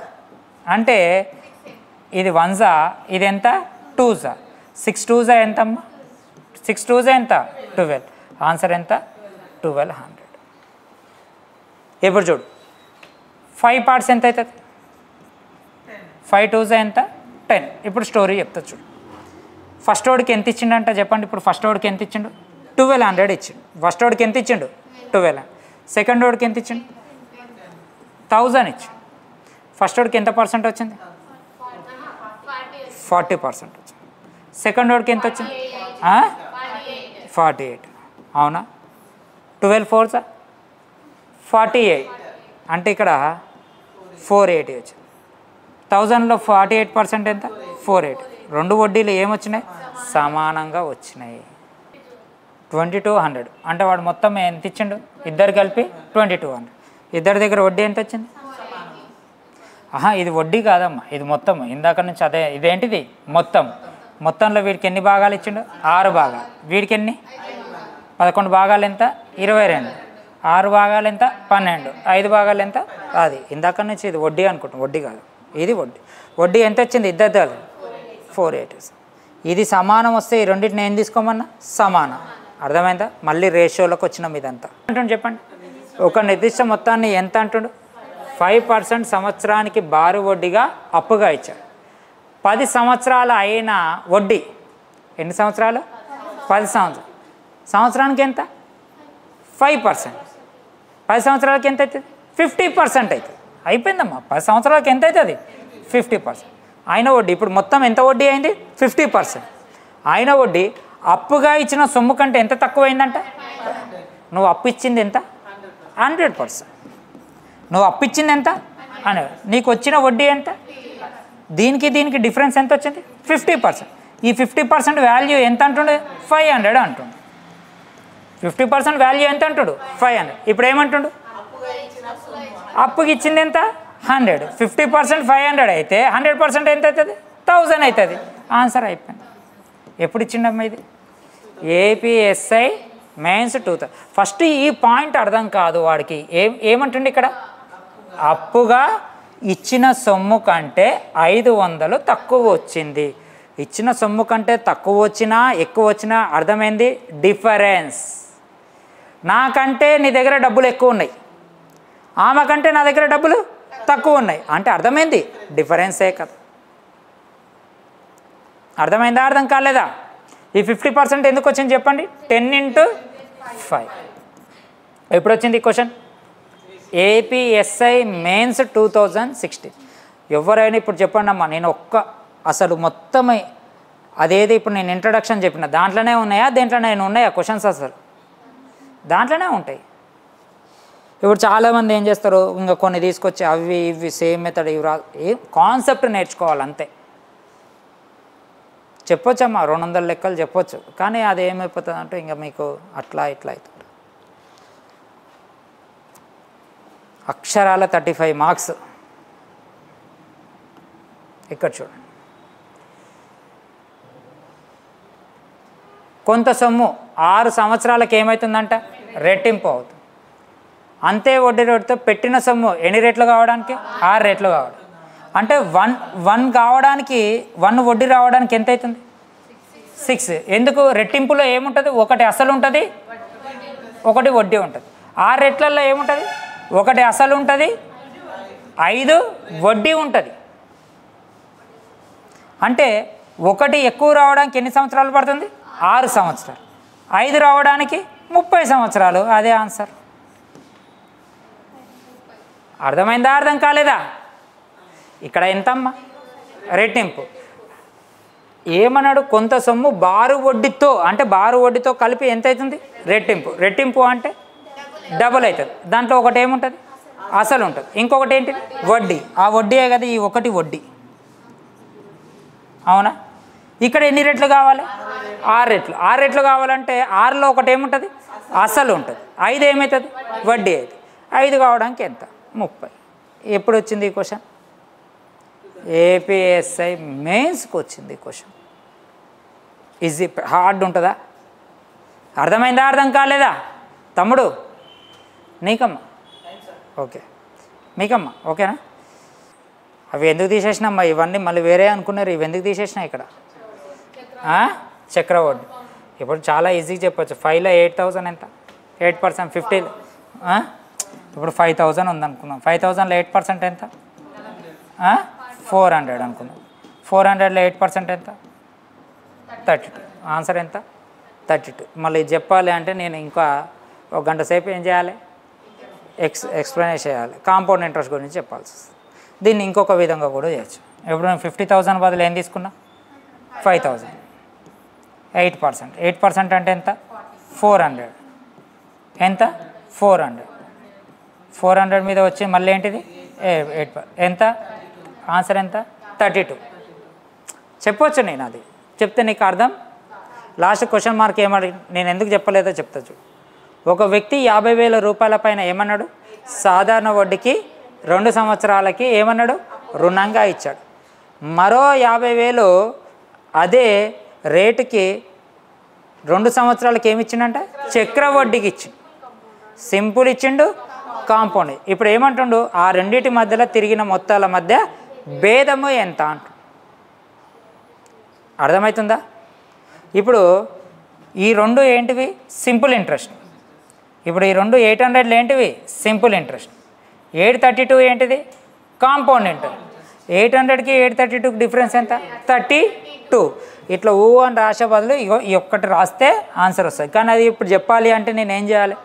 అంటే, ఇది 1 ఇది ఎంత, 2 6 2 ఎంతమ్మా, 6 2 ఎంత, 12. ఆన్సర్ ఎంత, 1200. ఇప్పుడు చూడు, 5 పార్ట్స్ ఎంత అవుతుంది, 5 2 ఎంత, 10. ఇప్పుడు స్టోరీ చెప్తా చూడు. ఫస్ట్ వాడికి ఎంత ఇచ్చిండంట చెప్పండి. ఇప్పుడు ఫస్ట్ వాడికి ఎంత ఇచ్చిండు, 1200 ఇచ్చిండు. ఫస్ట్ వాడికి ఎంత ఇచ్చిండు, 1200. సెకండ్ వాడికి ఎంత ఇచ్చిండు, 1000 ఇచ్చిండు. ఫస్ట్ వాడికి ఎంత పర్సెంట్ వచ్చింది, 40% వచ్చింది. సెకండ్ వాడికి ఎంత వచ్చింది, 48. అవునా, 12 4 48. అంటే ఇక్కడ 480 వచ్చింది. 1000లో 48% ఎంత, 480. రెండు వడ్డీలు ఏమొచ్చినాయి, సమానంగా వచ్చినాయి. 2200. అంటే వాడు మొత్తం ఎంత ఇచ్చిండు, ఇద్దరు కలిపి 2200. ఇద్దరి దగ్గర వడ్డీ ఎంత వచ్చింది, ఇది వడ్డీ కాదమ్మా, ఇది మొత్తం. ఇందాక నుంచి అదే, ఇదేంటిది మొత్తం. మొత్తంలో వీడికి ఎన్ని భాగాలు ఇచ్చిండు, 6 భాగాలు. వీడికి ఎన్ని, 11 భాగాలు ఎంత, 22. 6 భాగాలు ఎంత, 12. 5 భాగాలు ఎంత, అది. ఇందాక నుంచి ఇది వడ్డీ అనుకుంటాం, వడ్డీ కాదు, ఇది వడ్డీ. వడ్డీ ఎంత వచ్చింది, ఇద్దరు 480. ఇది సమానం వస్తే ఈ రెండింటిని ఏం తీసుకోమన్నా, సమానం. అర్థమైందా, మళ్ళీ రేషియోలోకి వచ్చినాం. ఇదంతా అంటుండు చెప్పండి. ఒక నిర్దిష్ట మొత్తాన్ని ఎంత అంటుండు, 5% సంవత్సరానికి బారు వడ్డీగా అప్పుగా ఇచ్చాడు. 10 సంవత్సరాలు అయిన వడ్డీ, ఎన్ని సంవత్సరాలు, 10 సంవత్సరాలు. సంవత్సరానికి ఎంత, 5%. 10 సంవత్సరాలకి ఎంత అవుతుంది, 50% అవుతుంది. అయిపోయిందమ్మా, 10 సంవత్సరాలకి ఎంత అవుతుంది, 50%. అయిన వడ్డీ. ఇప్పుడు మొత్తం ఎంత వడ్డీ అయింది, 50%. అయిన వడ్డీ అప్పుగా ఇచ్చిన సొమ్ము కంటే ఎంత తక్కువైందంట? నువ్వు అప్పు ఇచ్చింది ఎంత? 100%. నువ్వు అప్పు ఇచ్చింది ఎంత అని, నీకు వచ్చిన వడ్డీ ఎంత? దీనికి డిఫరెన్స్ ఎంత వచ్చింది? 50%. ఈ 50% వాల్యూ ఎంత అంటుండే? 500 అంటుండు. 50% వాల్యూ ఎంత అంటుడు? 500. ఇప్పుడు ఏమంటుండు? అప్పుకి ఇచ్చింది ఎంత? 100. 50% 500 అయితే 100% ఎంత అవుతుంది? 1000 అవుతుంది. ఆన్సర్ అయిపోయింది. ఎప్పుడు ఇచ్చిండమ్మా ఇది? ఏపీఎస్ఐ మెయిన్స్ 2000. ఫస్ట్ ఈ పాయింట్ అర్థం కాదు వాడికి. ఏమంటుండే ఇక్కడ? అప్పుగా ఇచ్చిన సొమ్ము కంటే 500 తక్కువ వచ్చింది. ఇచ్చిన సొమ్ము కంటే తక్కువ వచ్చినా ఎక్కువ వచ్చినా అర్థమైంది? డిఫరెన్స్. నాకంటే నీ దగ్గర డబ్బులు ఎక్కువ ఉన్నాయి, ఆమె కంటే నా దగ్గర డబ్బులు తక్కువ ఉన్నాయి అంటే అర్థమైంది? డిఫరెన్సే కదా. అర్థమైందా? అర్థం కాలేదా? ఈ 50% ఎందుకు వచ్చింది చెప్పండి? 10 × 5. ఎప్పుడు వచ్చింది ఈ క్వశ్చన్? ఏపీఎస్ఐ మెయిన్స్ 2016. ఎవరైనా ఇప్పుడు చెప్పండి అమ్మా, నేను అసలు మొత్తం అదేది ఇప్పుడు నేను ఇంట్రడక్షన్ చెప్పిన దాంట్లోనే ఉన్నాయా, దేంట్లోనే ఉన్నాయా క్వశ్చన్స్? అసలు దాంట్లోనే ఉంటాయి. ఇప్పుడు చాలామంది ఏం చేస్తారు, ఇంకా కొన్ని తీసుకొచ్చి అవి ఇవి సేమ్ మెథడ్ ఇవి ఏం కాన్సెప్ట్ నేర్చుకోవాలి అంతే. చెప్పొచ్చమ్మా 200 లెక్కలు చెప్పొచ్చు, కానీ అది ఏమైపోతుంది అంటే ఇంకా మీకు అట్లా ఇట్లా అవుతుంది. అక్షరాల 35 మార్క్స్. ఇక్కడ చూడండి, కొంత సొమ్ము 6 సంవత్సరాలకు ఏమవుతుందంట? రెట్టింపు అవుతుంది. అంతే వడ్డీ రేటుతో పెట్టిన సొమ్ము ఎన్ని రెట్లు కావడానికి? 6 రెట్లు కావడం. అంటే 1 కావడానికి 1 వడ్డీ రావడానికి ఎంత అవుతుంది? 6. ఎందుకు? రెట్టింపులో ఏముంటుంది? ఒకటి అసలు ఉంటుంది, ఒకటి వడ్డీ ఉంటుంది. 6 రెట్లలో ఏముంటుంది? ఒకటి అసలు ఉంటుంది, 5 వడ్డీ ఉంటుంది. అంటే ఒకటి ఎక్కువ రావడానికి ఎన్ని సంవత్సరాలు పడుతుంది? 6 సంవత్సరాలు. 5 రావడానికి 30 సంవత్సరాలు. అదే ఆన్సర్. అర్థమైందా? అర్థం కాలేదా? ఇక్కడ ఎంతమ్మా? రెట్టింపు. ఏమన్నాడు? కొంత సొమ్ము బారు వడ్డీతో, అంటే బారు వడ్డీతో కలిపి ఎంత అవుతుంది? రెట్టింపు. రెట్టింపు అంటే డబుల్ అవుతుంది. దాంట్లో ఒకటి ఏముంటుంది? అసలు ఉంటుంది, ఇంకొకటి ఏంటిది? వడ్డీ. ఆ వడ్డీయే కదా ఈ ఒకటి వడ్డీ. అవునా? ఇక్కడ ఎన్ని రెట్లు కావాలి? 6 రెట్లు. 6 రెట్లు కావాలంటే 6లో ఒకటి ఏముంటుంది? అసలు ఉంటుంది. 5 ఏమవుతుంది? వడ్డీ అవుతుంది. 5 కావడానికి ఎంత? 30. ఎప్పుడు వచ్చింది ఈ క్వశ్చన్? ఏపీఎస్ఐ మెయిన్స్కి వచ్చింది క్వశ్చన్. ఈజీ, హార్డ్ ఉంటుందా? అర్థమైందా? అర్థం కాలేదా తమ్ముడు? నీకమ్మా ఓకే, మీకమ్మా ఓకేనా? అవి ఎందుకు తీసేసినమ్మా? ఇవన్నీ మళ్ళీ వేరే అనుకున్నారు. ఇవి ఎందుకు తీసేసినా ఇక్కడ? చక్రవడ్డీ. ఇప్పుడు చాలా ఈజీగా చెప్పచ్చు. 5లో 8000 ఎంత? 8%. 50 ఇప్పుడు 5000 ఉందనుకున్నాం. 5000లో 8% ఎంత? 400 అనుకున్నాం. 400లో 8% ఎంత? 32. ఆన్సర్ ఎంత? 32. మళ్ళీ చెప్పాలి అంటే నేను ఇంకా 1 గంట సేపు ఏం చేయాలి? ఎక్స్ప్లెయిన్ చేయాలి. కాంపౌండ్ ఇంట్రెస్ట్ గురించి చెప్పాల్సి వస్తుంది. దీన్ని ఇంకొక విధంగా కూడా చేయొచ్చు. ఇప్పుడు నేను 50,000 బదులు ఏం తీసుకున్నా? 5,000. 8%. 8% అంటే ఎంత? 400. ఎంత? 400. 400 మీద వచ్చి మళ్ళీ ఏంటిది? 8. ఎంత? ఆన్సర్ ఎంత? 32. చెప్పవచ్చు నేను. అది చెప్తే నీకు అర్థం. లాస్ట్ క్వశ్చన్ మార్క్ ఏమడి, నేను ఎందుకు చెప్పలేదో చెప్తా చూడు. ఒక వ్యక్తి 50,000 రూపాయల పైన ఏమన్నాడు? సాధారణ వడ్డీకి 2 సంవత్సరాలకి ఏమన్నాడు? రుణంగా ఇచ్చాడు. మరో 50,000 అదే రేటుకి 2 సంవత్సరాలకి ఏమి ఇచ్చిండంట? చక్ర వడ్డీకి ఇచ్చిండు. సింపుల్ ఇచ్చిండు, కాంపౌండ్. ఇప్పుడు ఏమంటుండు? ఆ రెండింటి మధ్యలో తిరిగిన మొత్తాల మధ్య భేదము ఎంత అంటు. అర్థమవుతుందా? ఇప్పుడు ఈ రెండు ఏంటివి? Simple interest. ఇప్పుడు ఈ రెండు 800 ఏంటివి? Simple interest. 832 ఏంటిది? Compound interest. 800కి 832కి డిఫరెన్స్ ఎంత? 32. ఇట్లా అని రాసే బదులు ఇగో ఈ ఒక్కటి రాస్తే ఆన్సర్ వస్తుంది. కానీ అది ఇప్పుడు చెప్పాలి అంటే నేను ఏం చేయాలి?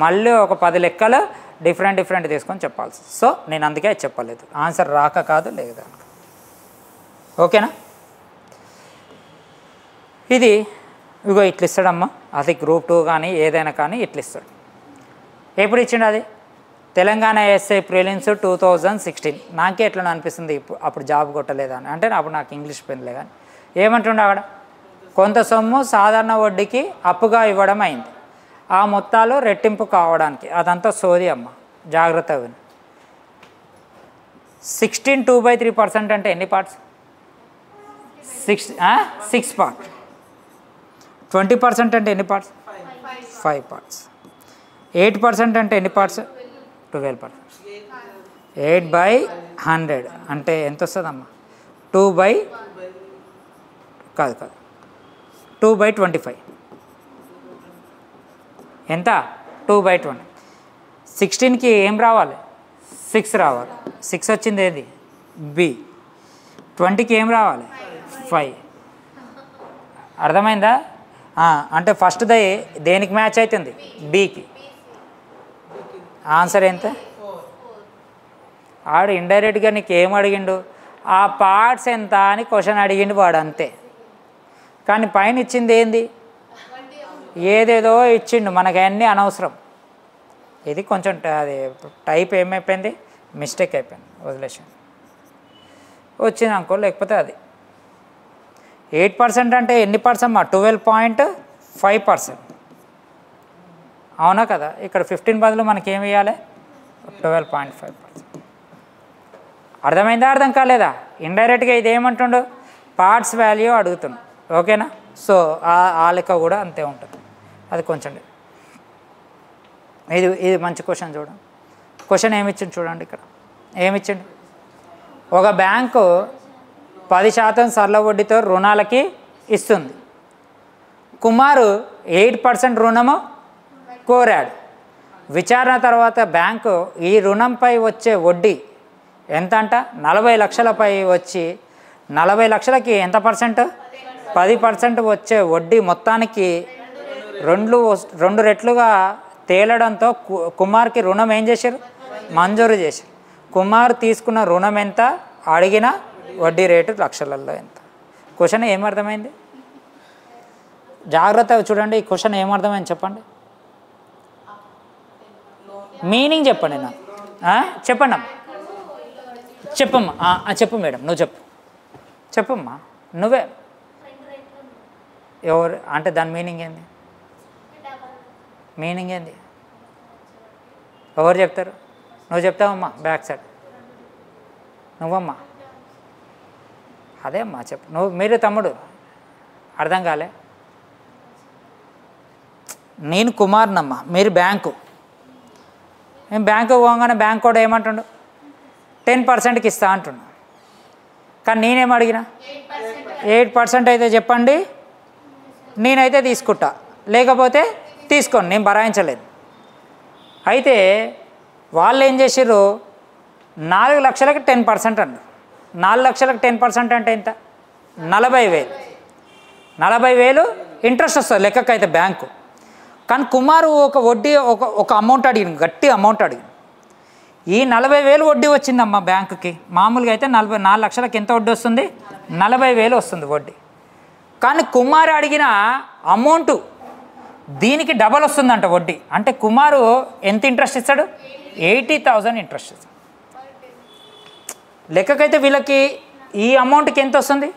మళ్ళీ ఒక 10 లెక్కలు డిఫరెంట్ తీసుకొని చెప్పాల్సి. సో నేను అందుకే చెప్పలేదు. ఆన్సర్ రాక కాదు లేదా. ఓకేనా? ఇది ఇగో ఇట్లా ఇస్తాడమ్మా, అది గ్రూప్ 2 కానీ ఏదైనా కానీ ఇట్లా ఇస్తాడు. ఎప్పుడు ఇచ్చిండు అది? Telangana SI prelims 2016. నాకే ఎట్లా అనిపిస్తుంది అప్పుడు జాబ్ కొట్టలేదని, అంటే అప్పుడు నాకు ఇంగ్లీష్ పెన్లే. కానీ ఏమంటుండే అక్కడ, కొంత సొమ్ము సాధారణ వడ్డీకి అప్పుగా ఇవ్వడం అయింది, ఆ మొత్తాలు రెట్టింపు కావడానికి. అదంతా సోది అమ్మ, జాగ్రత్తగా విను. 16 2/3% అంటే ఎన్ని పార్ట్స్? 6 పార్ట్. 20% అంటే ఎన్ని పార్ట్స్? 5 పార్ట్స్. 8% అంటే ఎన్ని పార్ట్స్? 12%. 8/100 అంటే ఎంత వస్తుందమ్మా? 2/25. ఎంత? 2/20. 16కి ఏం రావాలి? 6 రావాలి. 6 వచ్చింది ఏది? బి. 20కి ఏం రావాలి? 5. అర్థమైందా? అంటే ఫస్ట్ దేనికి మ్యాచ్ అవుతుంది? బికి. ఆన్సర్ ఎంత? ఆడు ఇండైరెక్ట్గా నీకు ఏం అడిగిండు? ఆ పార్ట్స్ ఎంత అని క్వశ్చన్ అడిగిండు వాడు, అంతే. కానీ పైన ఇచ్చింది ఏంది? ఏదేదో ఇచ్చిండు, మనకి అన్నీ అనవసరం. ఇది కొంచెం అది టైప్ ఏమైపోయింది, మిస్టేక్ అయిపోయింది, వదిలేసాను. వచ్చింది అనుకో, లేకపోతే అది. 8% అంటే ఎన్ని పార్ట్స్ అమ్మా? 12.5%. అవునా కదా? ఇక్కడ 15 బదులు మనకి ఏమి ఇవ్వాలి? 12.5%. అర్థమైందా? అర్థం కాలేదా? ఇండైరెక్ట్గా ఇది ఏమంటుండు? పార్ట్స్ వాల్యూ అడుగుతుండు. ఓకేనా? సో ఆ లెక్క కూడా అంతే ఉంటుంది. అది కొంచెం ఇది మంచి క్వశ్చన్ చూడండి. క్వశ్చన్ ఏమిచ్చిండు చూడండి. ఇక్కడ ఏమిచ్చిండు? ఒక బ్యాంకు 10% సరళ వడ్డీతో రుణాలకి ఇస్తుంది. కుమారు 8% రుణము కోరాడు. విచారణ తర్వాత బ్యాంకు ఈ రుణంపై వచ్చే వడ్డీ ఎంత అంట? 40 లక్షలపై వచ్చి 40 లక్షలకి ఎంత పర్సెంట్? 10% వచ్చే వడ్డీ మొత్తానికి 2 రెట్లుగా తేలడంతో కుమార్కి రుణం ఏం చేశారు? మంజూరు చేశారు. కుమార్ తీసుకున్న రుణం ఎంత? అడిగిన వడ్డీ రేటు లక్షలలో ఎంత? క్వశ్చన్ ఏమర్థమైంది? జాగ్రత్తగా చూడండి. ఈ క్వశ్చన్ ఏమర్థమైంది చెప్పండి. మీనింగ్ చెప్పండి నాకు. చెప్పండి అమ్మా, చెప్పమ్మా. చెప్పు మేడం, నువ్వు చెప్పమ్మా. నువ్వే ఎవరు అంటే దాని మీనింగ్ ఏంది? మీనింగ్ ఏంది? ఎవరు చెప్తారు? నువ్వు చెప్తావమ్మా. Back side నువ్వమ్మా. అదే అమ్మా చెప్పు. మీరు తమ్ముడు అర్థం కాలే. నేను కుమార్నమ్మా, మీరు బ్యాంకు. మేము బ్యాంకు పోగానే బ్యాంక్ కూడా ఏమంటుండు? 10%కి ఇస్తా అంటుండు. కానీ నేనేం అడిగినా? 8% అయితే చెప్పండి, నేనైతే తీసుకుంటా, లేకపోతే తీసుకోండి, నేను భరాయించలేదు. అయితే వాళ్ళు ఏం చేసారు? 4 లక్షలకి 10% అన్నారు. 4 లక్షలకు 10% అంటే ఎంత? 40,000. 40,000 ఇంట్రెస్ట్ వస్తుంది లెక్కకైతే బ్యాంకు. కానీ కుమారు ఒక వడ్డీ ఒక అమౌంట్ అడిగింది, గట్టి అమౌంట్ అడిగింది. ఈ 40,000 వడ్డీ వచ్చిందమ్మా బ్యాంకుకి. మామూలుగా అయితే 4 లక్షలకి ఎంత వడ్డీ వస్తుంది? 40,000 వస్తుంది వడ్డీ. కానీ కుమారు అడిగిన అమౌంట్ దీనికి డబల్ వస్తుందంట వడ్డీ. అంటే కుమారు ఎంత ఇంట్రెస్ట్ ఇస్తాడు? 80,000 ఇంట్రెస్ట్ ఇస్తాడు. లెక్కకైతే వీళ్ళకి ఈ అమౌంట్కి ఎంత వస్తుంది?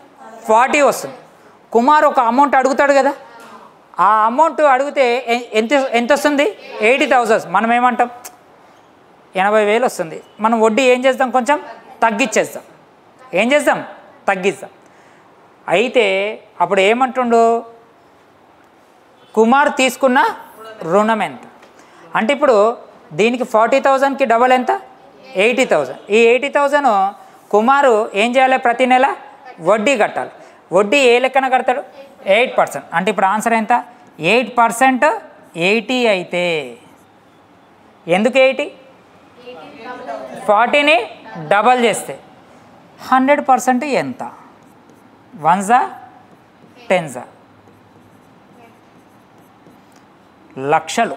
40 వస్తుంది. కుమారు ఒక అమౌంట్ అడుగుతాడు కదా, ఆ అమౌంట్ అడిగితే ఎంత వస్తుంది? 80,000. మనం ఏమంటాం? 80,000 వస్తుంది. మనం వడ్డీ ఏం చేస్తాం? కొంచెం తగ్గించేస్తాం. ఏం చేస్తాం? తగ్గిస్తాం. అయితే అప్పుడు ఏమంటుండు? కుమార్ తీసుకున్న రుణం ఎంత అంటే ఇప్పుడు దీనికి 40,000కి డబల్ ఎంత? 80,000. ఈ 80,000 కుమారు ఏం చేయాలి? ప్రతి నెల వడ్డీ కట్టాలి. వడ్డీ ఏ లెక్కన కడతాడు? 8%. అంటే ఇప్పుడు ఆన్సర్ ఎంత? 8% 80 అయితే ఎందుకు 80? 40ని డబల్ చేస్తే 100% ఎంత? 1 10 లక్షలు.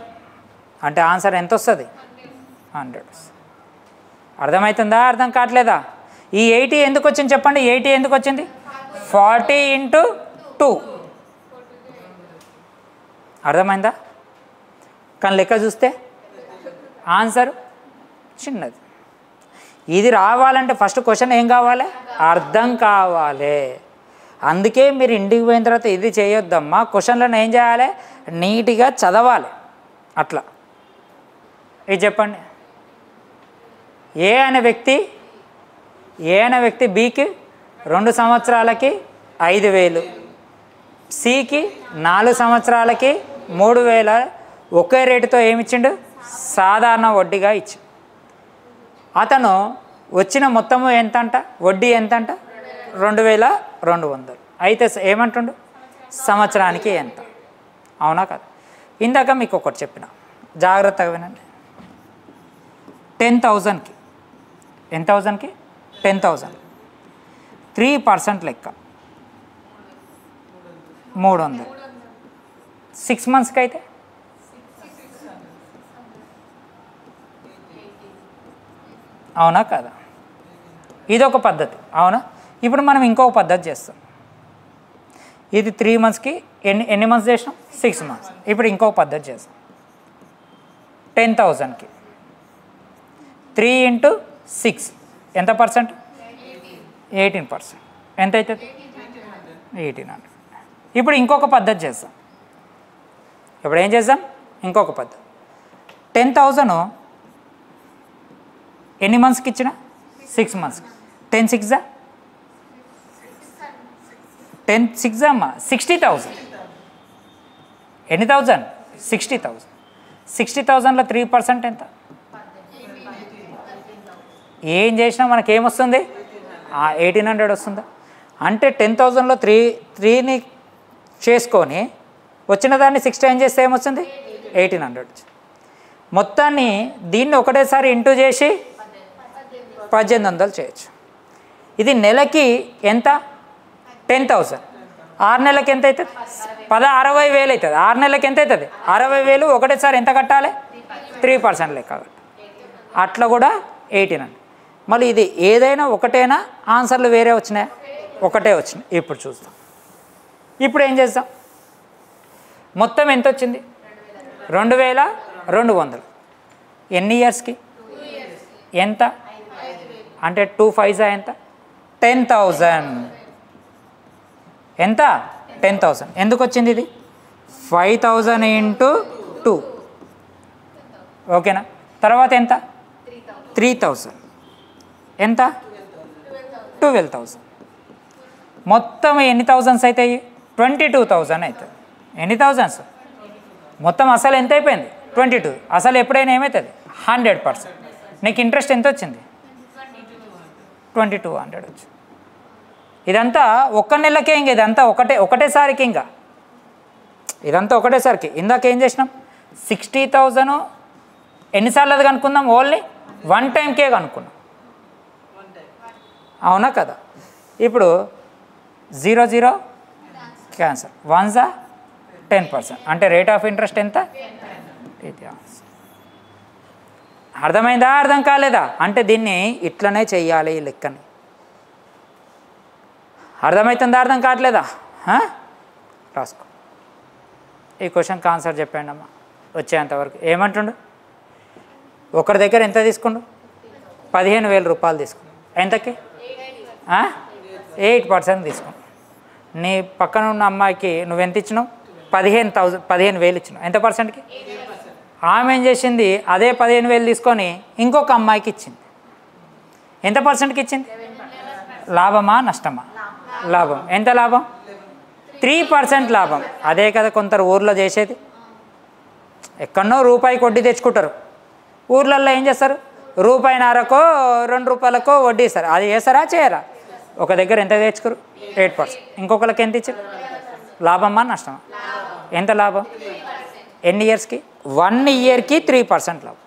అంటే ఆన్సర్ ఎంత వస్తుంది? 100. అర్థమవుతుందా? అర్థం కావట్లేదా? ఈ 80 ఎందుకు వచ్చింది చెప్పండి? 80 ఎందుకు వచ్చింది? 40 × 2 అర్థమైందా? కానీ లెక్క చూస్తే ఆన్సర్ చిన్నది. ఇది రావాలంటే ఫస్ట్ క్వశ్చన్ ఏం కావాలి? అర్థం కావాలి. అందుకే మీరు ఇంటికి పోయిన తర్వాత ఇది చేయొద్దమ్మా, క్వశ్చన్లను ఏం చేయాలి? నీట్గా చదవాలి. అట్లా ఇది చెప్పండి. ఏ అనే వ్యక్తి బికి 2 సంవత్సరాలకి 5,000, సికి 4 సంవత్సరాలకి 3,000 ఒకే రేటుతో ఏమిచ్చిండు? సాధారణ వడ్డీగా ఇచ్చి. అతను వచ్చిన మొత్తము ఎంతంట? వడ్డీ ఎంతంట? 2,200. అయితే ఏమంటుండు? సంవత్సరానికి ఎంత? అవునా కదా? ఇందాక మీకు ఒకటి చెప్పిన, జాగ్రత్తగా వినండి. 10,000కి ఎంత? 10,000 3% లెక్క 300. 6 మంత్స్కి అయితే అవునా కదా? ఇదొక పద్ధతి. అవునా? ఇప్పుడు మనం ఇంకొక పద్ధతి చేస్తాం. ఇది 3 మంత్స్కి ఎన్ని మంత్స్ చేసినాం? 6 మంత్స్. ఇప్పుడు ఇంకొక పద్ధతి చేస్తాం. 10,000కి 3 × 6 ఎంత పర్సెంట్? 18%. ఎంత అవుతుంది? 1,800. ఇప్పుడు ఇంకొక పద్ధతి చేస్తాం. ఇప్పుడు ఏం చేద్దాం? ఇంకొక పద్ధతి. 10,000 ఎన్ని మంత్స్కి ఇచ్చిన? 6 మంత్స్కి. 10 6 అమ్మా 60,000. ఎన్ని థౌజండ్? 60,000. 60,000లో 3% ఎంత? ఏం చేసినా మనకి ఏమొస్తుంది? 1,800 వస్తుందా? అంటే 10,000లో 3ని చేసుకొని వచ్చిన దాన్ని 6 ఏం చేస్తే ఏమొస్తుంది? 1,800. మొత్తాన్ని దీన్ని ఒకటేసారి ఇంటూ చేసి 1,800 చేయొచ్చు. ఇది నెలకి ఎంత? 10,000. 6 నెలలకి ఎంత అవుతుంది? 60,000 అవుతుంది. 6 నెలలకి ఎంత అవుతుంది? 60,000. ఒకటేసారి ఎంత కట్టాలి? 3% లెక్క కట్టాలి. అట్లా కూడా 1,800. మళ్ళీ ఇది ఏదైనా ఒకటేనా? ఆన్సర్లు వేరే వచ్చినాయా? ఒకటే వచ్చినాయి. ఇప్పుడు చూద్దాం. ఇప్పుడు ఏం చేద్దాం? మొత్తం ఎంత వచ్చింది? 2,200. ఎన్ని ఇయర్స్కి? ఎంత అంటే 2 5 ఎంత? 10,000. ఎంత? 10,000. ఎందుకు వచ్చింది ఇది? 5,000 × 2. ఓకేనా? తర్వాత ఎంత? 3,000. ఎంత? 12,000. మొత్తం ఎన్ని థౌజండ్స్ అవుతాయి? 22,000 అవుతుంది. ఎన్ని థౌజండ్స్? మొత్తం అసలు ఎంత అయిపోయింది? 22. అసలు ఎప్పుడైనా ఏమవుతుంది? 100%. నీకు ఇంట్రెస్ట్ ఎంత వచ్చింది? 2,200 వచ్చింది. ఇదంతా ఒక్క నెలకే. ఇంక ఇదంతా ఒకటేసారికి. ఇంకా ఇదంతా ఒకటేసారికి. ఇందాక ఏం చేసినాం? 60,000 ఎన్నిసార్లు అది కనుక్కుందాం? ఓన్లీ 1 టైంకే కనుక్కున్నాం. అవునా కదా? ఇప్పుడు 0 0 క్యాన్సర్. 1 10%. అంటే రేట్ ఆఫ్ ఇంట్రెస్ట్ ఎంత? ఇది అర్థమైందా? అర్థం కాలేదా? అంటే దీన్ని ఇట్లనే చెయ్యాలి ఈ లెక్కని. అర్థమవుతుందా? అర్థం కావట్లేదా? రాసుకో. ఈ క్వశ్చన్కి ఆన్సర్ చెప్పండి అమ్మా వచ్చేంతవరకు. ఏమంటుండు? ఒకరి దగ్గర ఎంత తీసుకుండు? 15,000 రూపాయలు తీసుకుండు. ఎంతకి? 8% తీసుకుండు. నీ పక్కన ఉన్న అమ్మాయికి నువ్వెంత ఇచ్చినావు? 15,000 ఇచ్చినావు. ఎంత పర్సెంట్కి? ఆమె ఏం చేసింది? అదే 15,000 తీసుకొని ఇంకొక అమ్మాయికి ఇచ్చింది. ఎంత పర్సెంట్కి ఇచ్చింది? లాభమా నష్టమా? లాభం. ఎంత లాభం? 3% లాభం. అదే కదా కొందరు ఊర్లో చేసేది. ఎక్కడనో రూపాయికి వడ్డీ తెచ్చుకుంటారు. ఊర్లల్లో ఏం చేస్తారు? రూపాయిన్నరకో 2 రూపాయలకో వడ్డీ ఇస్తారు. అది చేస్తారా చేయరా? ఒక దగ్గర ఎంత తెచ్చుకోరు? 8%. ఇంకొకరికి ఎంత ఇచ్చారు? లాభమా నష్టమా? ఎంత లాభం? ఎన్ని ఇయర్స్కి? 1 ఇయర్కి 3% లాభం.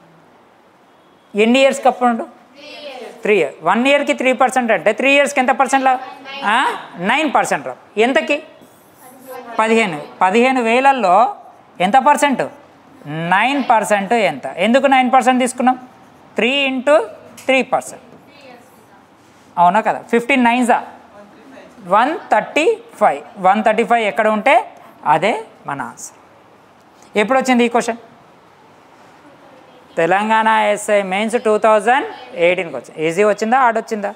ఎన్ని ఇయర్స్కి అప్పుడు? 3 ఇయర్స్. 1 ఇయర్కి 3% అంటే 3 ఇయర్స్కి ఎంత పర్సెంట్ లాభం? 9% లాభం. ఎంతకి? 15,000లో ఎంత పర్సెంట్? 9%. ఎంత? ఎందుకు 9% తీసుకున్నాం? 3 × 3%. అవునా కదా? 15 9s 135. 135 ఎక్కడ ఉంటే అదే మన ఆన్సర్. ఎప్పుడు వచ్చింది ఈ క్వశ్చన్? తెలంగాణ ఎస్ఐ మెయిన్స్ 2018కి వచ్చింది. ఈజీ వచ్చిందా, హార్డ్ వచ్చిందా?